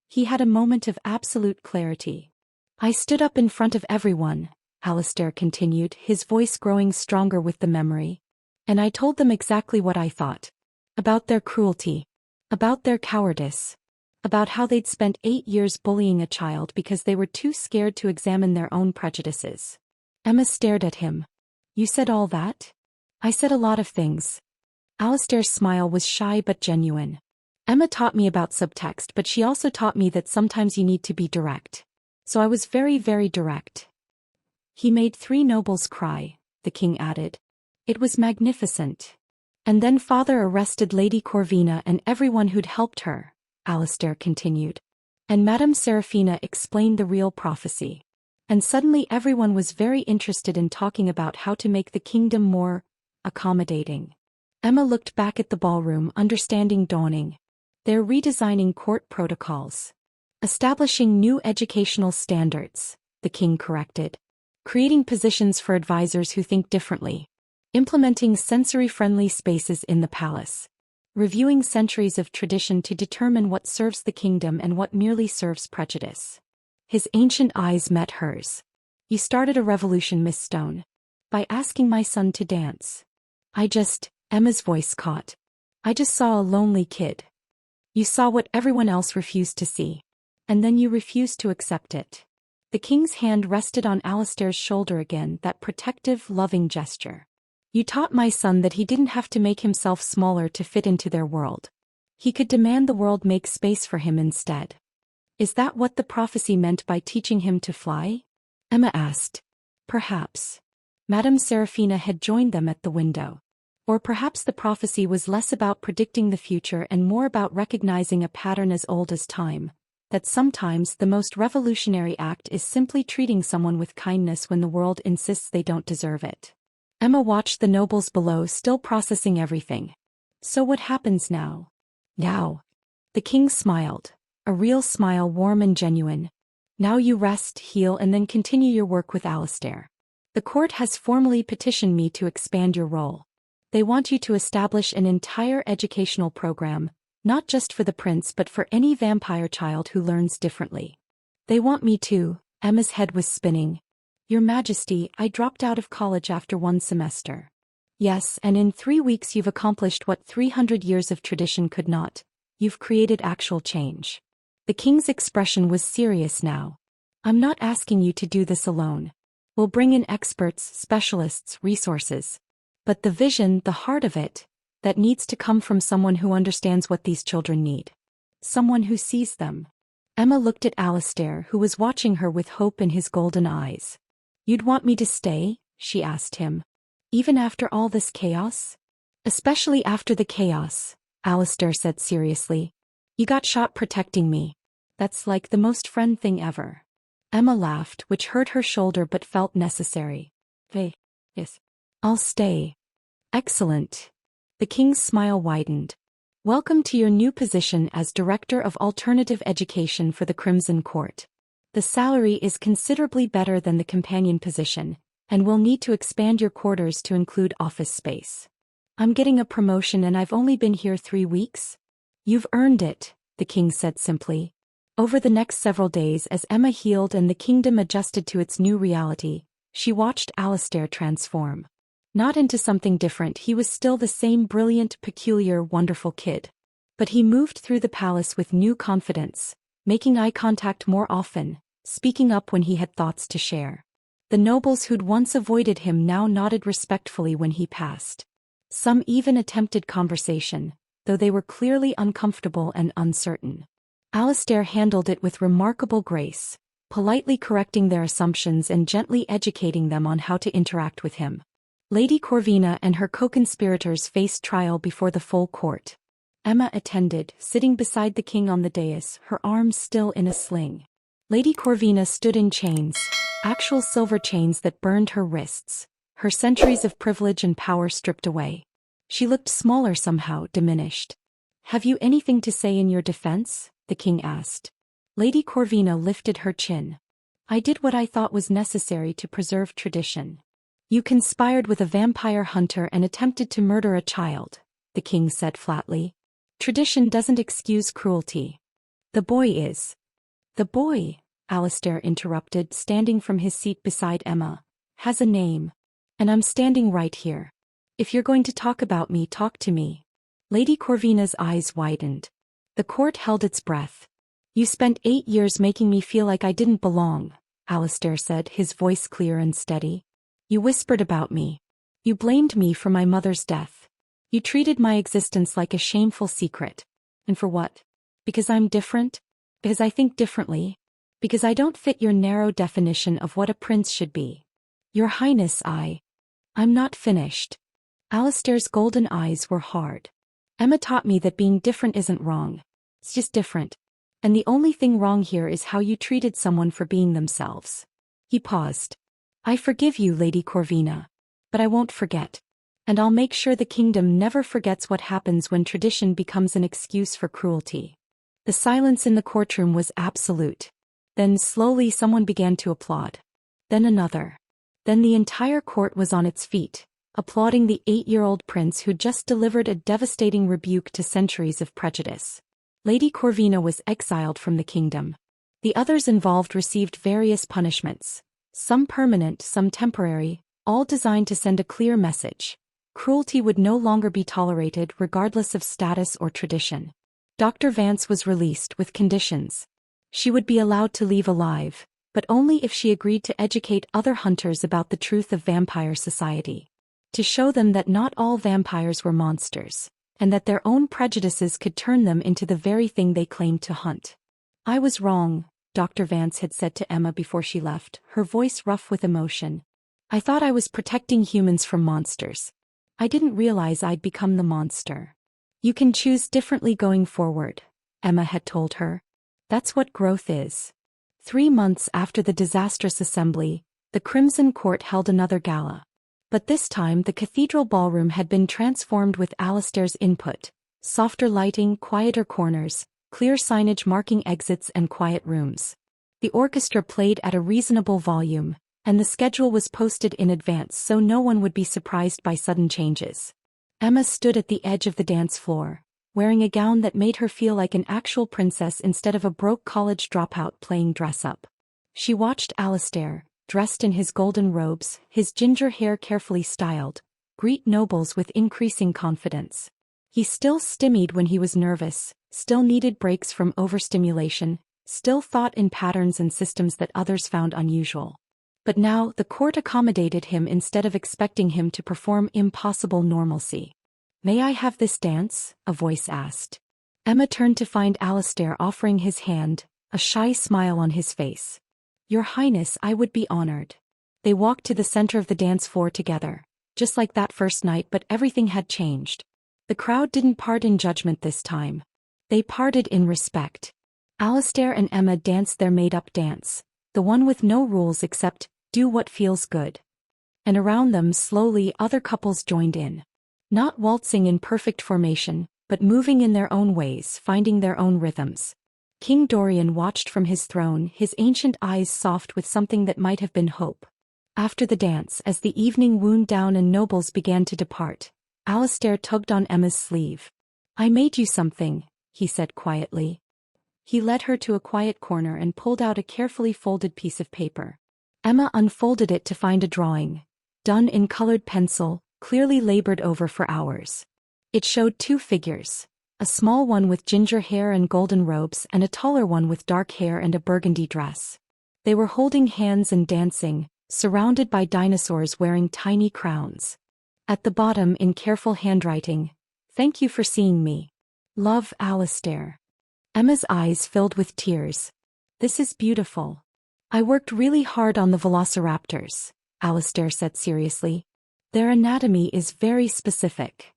He had a moment of absolute clarity. I stood up in front of everyone, Alistair continued, his voice growing stronger with the memory. And I told them exactly what I thought. About their cruelty. About their cowardice. About how they'd spent 8 years bullying a child because they were too scared to examine their own prejudices. Emma stared at him. You said all that? I said a lot of things. Alistair's smile was shy but genuine. Emma taught me about subtext, but she also taught me that sometimes you need to be direct. So I was very, very direct. He made 3 nobles cry, the king added. It was magnificent. And then father arrested Lady Corvina and everyone who'd helped her, Alistair continued. And Madame Seraphina explained the real prophecy. And suddenly everyone was very interested in talking about how to make the kingdom more accommodating. Emma looked back at the ballroom, understanding dawning. They're redesigning court protocols. Establishing new educational standards, the king corrected. Creating positions for advisors who think differently. Implementing sensory-friendly spaces in the palace. Reviewing centuries of tradition to determine what serves the kingdom and what merely serves prejudice. His ancient eyes met hers. You started a revolution, Miss Stone. By asking my son to dance. Emma's voice caught. I just saw a lonely kid. You saw what everyone else refused to see. And then you refused to accept it. The king's hand rested on Alistair's shoulder again, that protective, loving gesture. You taught my son that he didn't have to make himself smaller to fit into their world. He could demand the world make space for him instead. Is that what the prophecy meant by teaching him to fly? Emma asked. Perhaps. Madame Seraphina had joined them at the window. Or perhaps the prophecy was less about predicting the future and more about recognizing a pattern as old as time, that sometimes the most revolutionary act is simply treating someone with kindness when the world insists they don't deserve it. Emma watched the nobles below, still processing everything. So what happens now? Now. The king smiled. A real smile, warm and genuine. Now you rest, heal, and then continue your work with Alistair. The court has formally petitioned me to expand your role. They want you to establish an entire educational program, not just for the prince but for any vampire child who learns differently. They want me to. Emma's head was spinning. Your Majesty, I dropped out of college after 1 semester. Yes, and in 3 weeks you've accomplished what 300 years of tradition could not. You've created actual change. The king's expression was serious now. I'm not asking you to do this alone. We'll bring in experts, specialists, resources. But the vision, the heart of it, that needs to come from someone who understands what these children need. Someone who sees them. Emma looked at Alistair, who was watching her with hope in his golden eyes. You'd want me to stay? She asked him. Even after all this chaos? Especially after the chaos, Alistair said seriously. You got shot protecting me. That's like the most friend thing ever. Emma laughed, which hurt her shoulder but felt necessary. Yes. I'll stay. Excellent. The king's smile widened. Welcome to your new position as Director of Alternative Education for the Crimson Court. The salary is considerably better than the companion position, and we'll need to expand your quarters to include office space. I'm getting a promotion and I've only been here 3 weeks? You've earned it, the king said simply. Over the next several days, as Emma healed and the kingdom adjusted to its new reality, she watched Alistair transform. Not into something different, he was still the same brilliant, peculiar, wonderful kid. But he moved through the palace with new confidence, making eye contact more often, speaking up when he had thoughts to share. The nobles who'd once avoided him now nodded respectfully when he passed. Some even attempted conversation, though they were clearly uncomfortable and uncertain. Alistair handled it with remarkable grace, politely correcting their assumptions and gently educating them on how to interact with him. Lady Corvina and her co-conspirators faced trial before the full court. Emma attended, sitting beside the king on the dais, her arms still in a sling. Lady Corvina stood in chains, actual silver chains that burned her wrists, her centuries of privilege and power stripped away. She looked smaller somehow, diminished. Have you anything to say in your defense? The king asked. Lady Corvina lifted her chin. I did what I thought was necessary to preserve tradition. You conspired with a vampire hunter and attempted to murder a child, the king said flatly. Tradition doesn't excuse cruelty. The boy is. The boy, Alistair interrupted, standing from his seat beside Emma, has a name. And I'm standing right here. If you're going to talk about me, talk to me. Lady Corvina's eyes widened. The court held its breath. You spent 8 years making me feel like I didn't belong, Alistair said, his voice clear and steady. You whispered about me. You blamed me for my mother's death. You treated my existence like a shameful secret. And for what? Because I'm different? Because I think differently? Because I don't fit your narrow definition of what a prince should be. Your Highness, I'm not finished. Alistair's golden eyes were hard. Emma taught me that being different isn't wrong. It's just different. And the only thing wrong here is how you treated someone for being themselves. He paused. I forgive you, Lady Corvina. But I won't forget. And I'll make sure the kingdom never forgets what happens when tradition becomes an excuse for cruelty. The silence in the courtroom was absolute. Then slowly someone began to applaud. Then another. Then the entire court was on its feet, applauding the 8-year-old prince who just delivered a devastating rebuke to centuries of prejudice. Lady Corvina was exiled from the kingdom. The others involved received various punishments, some permanent, some temporary, all designed to send a clear message. Cruelty would no longer be tolerated regardless of status or tradition. Dr. Vance was released with conditions. She would be allowed to leave alive, but only if she agreed to educate other hunters about the truth of vampire society. To show them that not all vampires were monsters, and that their own prejudices could turn them into the very thing they claimed to hunt. I was wrong, Dr. Vance had said to Emma before she left, her voice rough with emotion. I thought I was protecting humans from monsters. I didn't realize I'd become the monster. You can choose differently going forward, Emma had told her. That's what growth is. 3 months after the disastrous assembly, the Crimson Court held another gala. But this time the cathedral ballroom had been transformed with Alistair's input. Softer lighting, quieter corners, clear signage marking exits and quiet rooms. The orchestra played at a reasonable volume, and the schedule was posted in advance so no one would be surprised by sudden changes. Emma stood at the edge of the dance floor, wearing a gown that made her feel like an actual princess instead of a broke college dropout playing dress-up. She watched Alistair, dressed in his golden robes, his ginger hair carefully styled, greet nobles with increasing confidence. He still stymied when he was nervous, still needed breaks from overstimulation, still thought in patterns and systems that others found unusual. But now the court accommodated him instead of expecting him to perform impossible normalcy. May I have this dance? A voice asked. Emma turned to find Alistair offering his hand, a shy smile on his face. Your Highness, I would be honored. They walked to the center of the dance floor together, just like that first night, but everything had changed. The crowd didn't part in judgment this time. They parted in respect. Alistair and Emma danced their made-up dance, the one with no rules except, do what feels good. And around them slowly other couples joined in. Not waltzing in perfect formation, but moving in their own ways, finding their own rhythms. King Dorian watched from his throne, his ancient eyes soft with something that might have been hope. After the dance, as the evening wound down and nobles began to depart, Alistair tugged on Emma's sleeve. I made you something, he said quietly. He led her to a quiet corner and pulled out a carefully folded piece of paper. Emma unfolded it to find a drawing, done in colored pencil, clearly labored over for hours. It showed 2 figures, a small one with ginger hair and golden robes and a taller one with dark hair and a burgundy dress. They were holding hands and dancing, surrounded by dinosaurs wearing tiny crowns. At the bottom in careful handwriting, thank you for seeing me. Love, Alistair. Emma's eyes filled with tears. This is beautiful. I worked really hard on the velociraptors, Alistair said seriously. Their anatomy is very specific.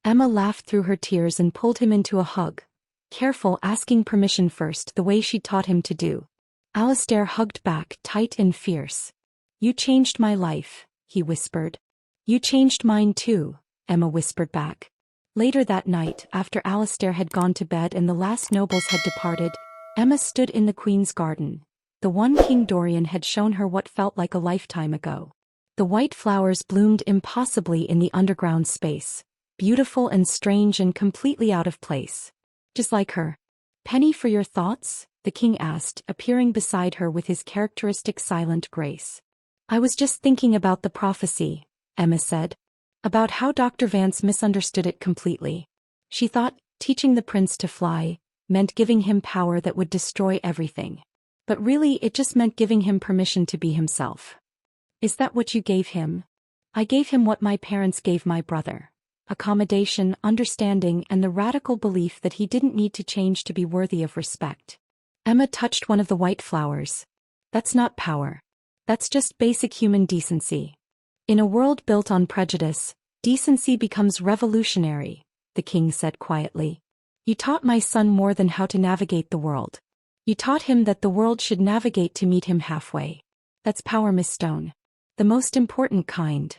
Emma laughed through her tears and pulled him into a hug, careful, asking permission first, the way she taught him to do. Alistair hugged back, tight and fierce. You changed my life, he whispered. You changed mine too, Emma whispered back. Later that night, after Alistair had gone to bed and the last nobles had departed, Emma stood in the Queen's garden, the one King Dorian had shown her what felt like a lifetime ago. The white flowers bloomed impossibly in the underground space, beautiful and strange and completely out of place. Just like her. "Penny for your thoughts?" the king asked, appearing beside her with his characteristic silent grace. "I was just thinking about the prophecy," Emma said. "About how Dr. Vance misunderstood it completely. She thought teaching the prince to fly meant giving him power that would destroy everything. But really it just meant giving him permission to be himself." "Is that what you gave him?" "I gave him what my parents gave my brother. Accommodation, understanding, and the radical belief that he didn't need to change to be worthy of respect." Emma touched one of the white flowers. "That's not power. That's just basic human decency. In a world built on prejudice, decency becomes revolutionary," the king said quietly. "You taught my son more than how to navigate the world. You taught him that the world should navigate to meet him halfway. That's power, Miss Stone. The most important kind."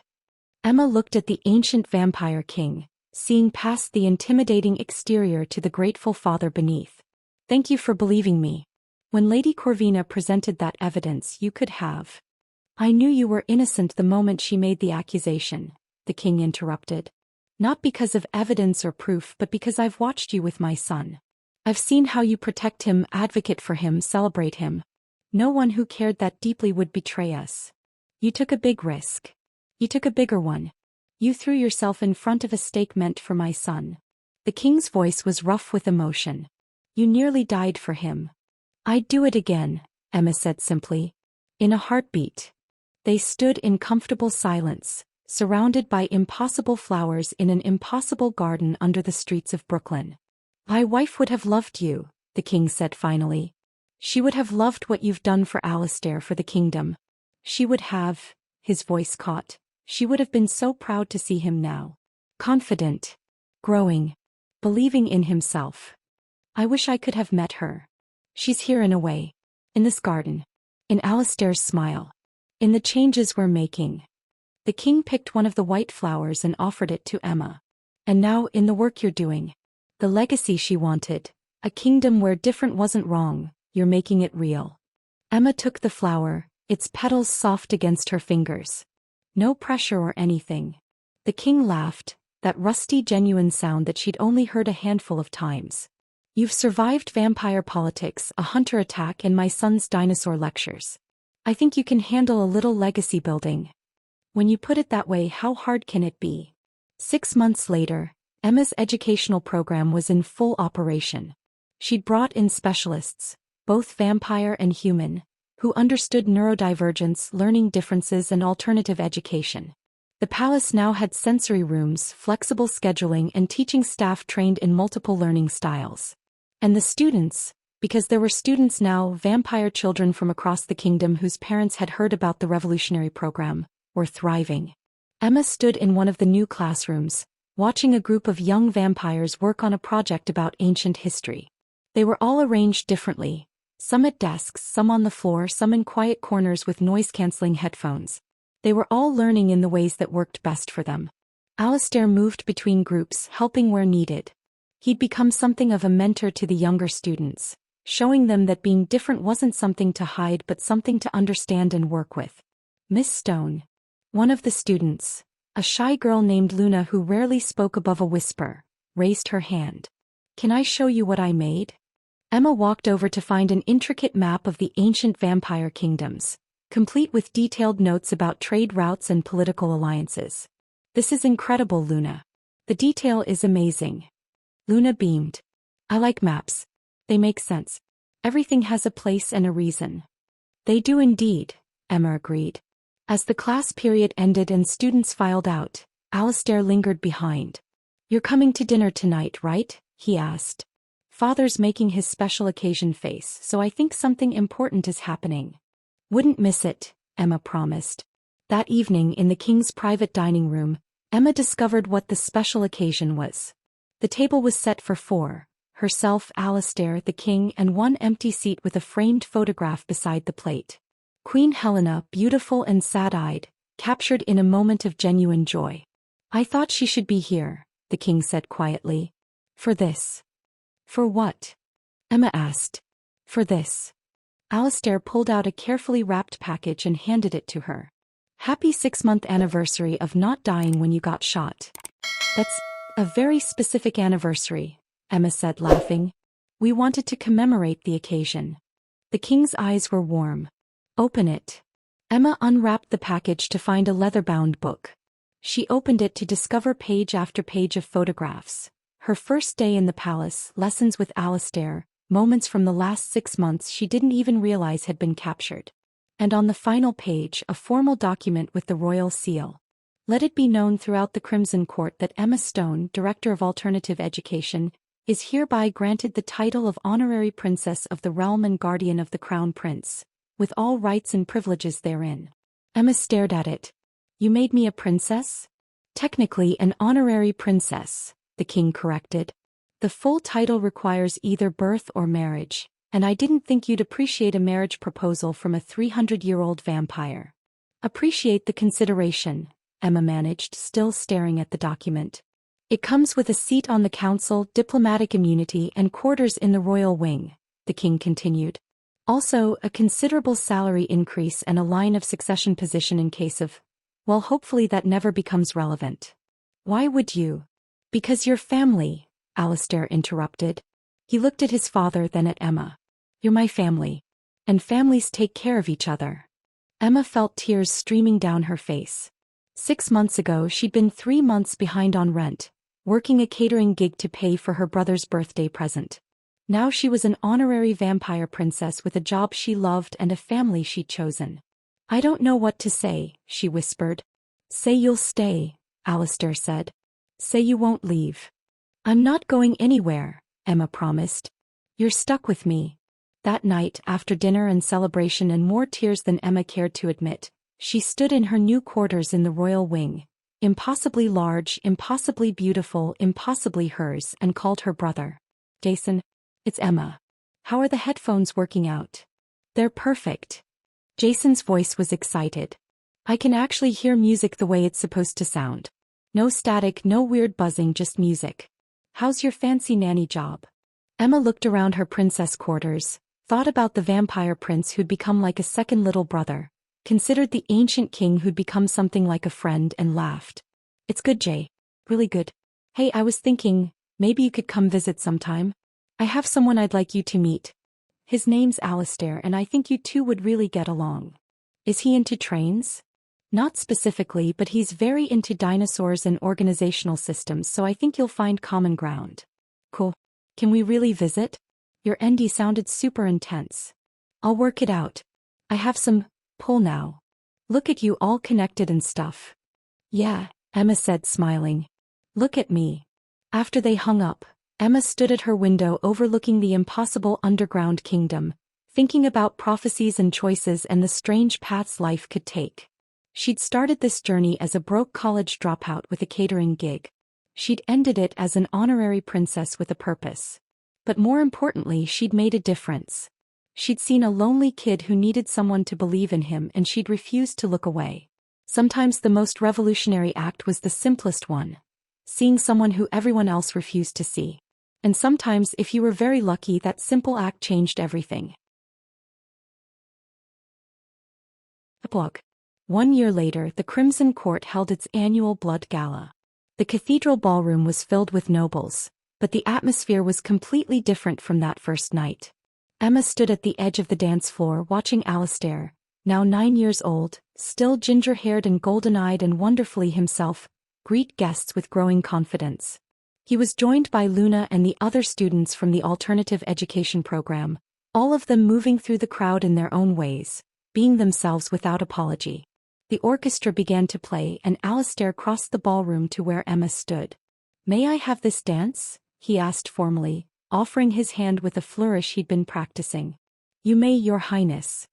Emma looked at the ancient vampire king, seeing past the intimidating exterior to the grateful father beneath. "Thank you for believing me. When Lady Corvina presented that evidence, you could have." "I knew you were innocent the moment she made the accusation," the king interrupted. "Not because of evidence or proof, but because I've watched you with my son. I've seen how you protect him, advocate for him, celebrate him. No one who cared that deeply would betray us. You took a big risk. You took a bigger one. You threw yourself in front of a stake meant for my son." The king's voice was rough with emotion. "You nearly died for him." "I'd do it again," Emma said simply. "In a heartbeat." They stood in comfortable silence, surrounded by impossible flowers in an impossible garden under the streets of Brooklyn. "My wife would have loved you," the king said finally. "She would have loved what you've done for Alistair, for the kingdom. She would have," his voice caught, "she would have been so proud to see him now. Confident. Growing. Believing in himself. I wish I could have met her. She's here in a way. In this garden. In Alistair's smile. In the changes we're making." The king picked one of the white flowers and offered it to Emma. "And now, in the work you're doing. The legacy she wanted. A kingdom where different wasn't wrong, you're making it real." Emma took the flower, its petals soft against her fingers. No pressure or anything. The king laughed, that rusty genuine sound that she'd only heard a handful of times. "You've survived vampire politics, a hunter attack, and my son's dinosaur lectures. I think you can handle a little legacy building. When you put it that way, how hard can it be?" 6 months later, Emma's educational program was in full operation. She'd brought in specialists, both vampire and human, who understood neurodivergence, learning differences, and alternative education. The palace now had sensory rooms, flexible scheduling, and teaching staff trained in multiple learning styles. And the students, because there were students now, vampire children from across the kingdom whose parents had heard about the revolutionary program, were thriving. Emma stood in one of the new classrooms, watching a group of young vampires work on a project about ancient history. They were all arranged differently. Some at desks, some on the floor, some in quiet corners with noise-canceling headphones. They were all learning in the ways that worked best for them. Alistair moved between groups, helping where needed. He'd become something of a mentor to the younger students, showing them that being different wasn't something to hide but something to understand and work with. "Miss Stone." One of the students, a shy girl named Luna who rarely spoke above a whisper, raised her hand. "Can I show you what I made?" Emma walked over to find an intricate map of the ancient vampire kingdoms, complete with detailed notes about trade routes and political alliances. "This is incredible, Luna. The detail is amazing." Luna beamed. "I like maps. They make sense. Everything has a place and a reason." "They do indeed," Emma agreed. As the class period ended and students filed out, Alistair lingered behind. "You're coming to dinner tonight, right?" he asked. "Father's making his special occasion face, so I think something important is happening." "Wouldn't miss it," Emma promised. That evening in the king's private dining room, Emma discovered what the special occasion was. The table was set for 4, herself, Alistair, the king, and one empty seat with a framed photograph beside the plate. Queen Helena, beautiful and sad-eyed, captured in a moment of genuine joy. "I thought she should be here," the king said quietly. "For this." "For what?" Emma asked. "For this." Alistair pulled out a carefully wrapped package and handed it to her. Happy 6-month anniversary of not dying when you got shot. That's a very specific anniversary, Emma said, laughing. We wanted to commemorate the occasion. The king's eyes were warm. Open it. Emma unwrapped the package to find a leather-bound book. She opened it to discover page after page of photographs. Her first day in the palace, lessons with Alistair, moments from the last 6 months she didn't even realize had been captured. And on the final page, a formal document with the royal seal. Let it be known throughout the Crimson Court that Emma Stone, Director of Alternative Education, is hereby granted the title of Honorary Princess of the Realm and Guardian of the Crown Prince, with all rights and privileges therein. Emma stared at it. You made me a princess? Technically an honorary princess, the king corrected. The full title requires either birth or marriage, and I didn't think you'd appreciate a marriage proposal from a 300-year-old vampire. Appreciate the consideration, Emma managed, still staring at the document. It comes with a seat on the council, diplomatic immunity, and quarters in the royal wing, the king continued. Also, a considerable salary increase and a line of succession position in case of, well, hopefully that never becomes relevant. Why would you? Because you're family, Alistair interrupted. He looked at his father, then at Emma. You're my family. And families take care of each other. Emma felt tears streaming down her face. 6 months ago she'd been 3 months behind on rent, working a catering gig to pay for her brother's birthday present. Now she was an honorary vampire princess with a job she loved and a family she'd chosen. I don't know what to say, she whispered. Say you'll stay, Alistair said. Say you won't leave. I'm not going anywhere, Emma promised. You're stuck with me. That night, after dinner and celebration and more tears than Emma cared to admit, she stood in her new quarters in the royal wing, impossibly large, impossibly beautiful, impossibly hers, and called her brother. Jason, it's Emma. How are the headphones working out? They're perfect. Jason's voice was excited. I can actually hear music the way it's supposed to sound. No static, no weird buzzing, just music. How's your fancy nanny job? Emma looked around her princess quarters, thought about the vampire prince who'd become like a second little brother, considered the ancient king who'd become something like a friend, and laughed. It's good, Jay. Really good. Hey, I was thinking, maybe you could come visit sometime. I have someone I'd like you to meet. His name's Alistair, and I think you two would really get along. Is he into trains? Not specifically, but he's very into dinosaurs and organizational systems, so I think you'll find common ground. Cool. Can we really visit? Your ND sounded super intense. I'll work it out. I have some pull now. Look at you, all connected and stuff. Yeah, Emma said, smiling. Look at me. After they hung up, Emma stood at her window overlooking the impossible underground kingdom, thinking about prophecies and choices and the strange paths life could take. She'd started this journey as a broke college dropout with a catering gig. She'd ended it as an honorary princess with a purpose. But more importantly, she'd made a difference. She'd seen a lonely kid who needed someone to believe in him, and she'd refused to look away. Sometimes the most revolutionary act was the simplest one, seeing someone who everyone else refused to see. And sometimes, if you were very lucky, that simple act changed everything. Epilogue. 1 year later, the Crimson Court held its annual Blood Gala. The cathedral ballroom was filled with nobles, but the atmosphere was completely different from that first night. Emma stood at the edge of the dance floor watching Alistair, now 9 years old, still ginger-haired and golden-eyed and wonderfully himself, greet guests with growing confidence. He was joined by Luna and the other students from the alternative education program, all of them moving through the crowd in their own ways, being themselves without apology. The orchestra began to play, and Alistair crossed the ballroom to where Emma stood. May I have this dance? He asked formally, offering his hand with a flourish he'd been practicing. You may, Your Highness.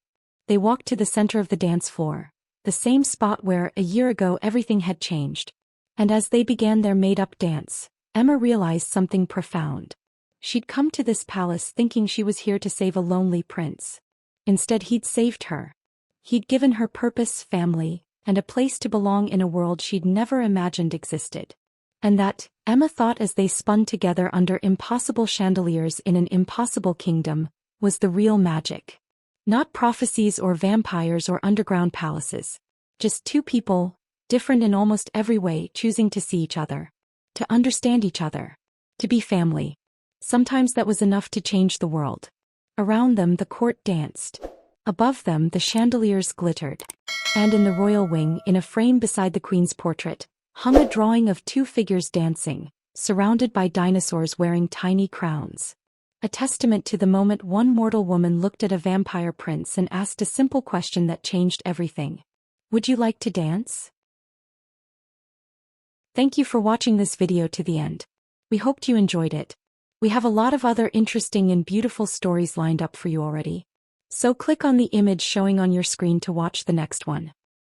They walked to the center of the dance floor, the same spot where, a year ago, everything had changed. And as they began their made-up dance, Emma realized something profound. She'd come to this palace thinking she was here to save a lonely prince. Instead, he'd saved her. He'd given her purpose, family, and a place to belong in a world she'd never imagined existed. And that, Emma thought as they spun together under impossible chandeliers in an impossible kingdom, was the real magic. Not prophecies or vampires or underground palaces. Just two people, different in almost every way, choosing to see each other, to understand each other, to be family. Sometimes that was enough to change the world. Around them the court danced. Above them the chandeliers glittered. And in the royal wing, in a frame beside the queen's portrait, hung a drawing of two figures dancing, surrounded by dinosaurs wearing tiny crowns. A testament to the moment one mortal woman looked at a vampire prince and asked a simple question that changed everything. Would you like to dance? Thank you for watching this video to the end. We hoped you enjoyed it. We have a lot of other interesting and beautiful stories lined up for you already. So click on the image showing on your screen to watch the next one.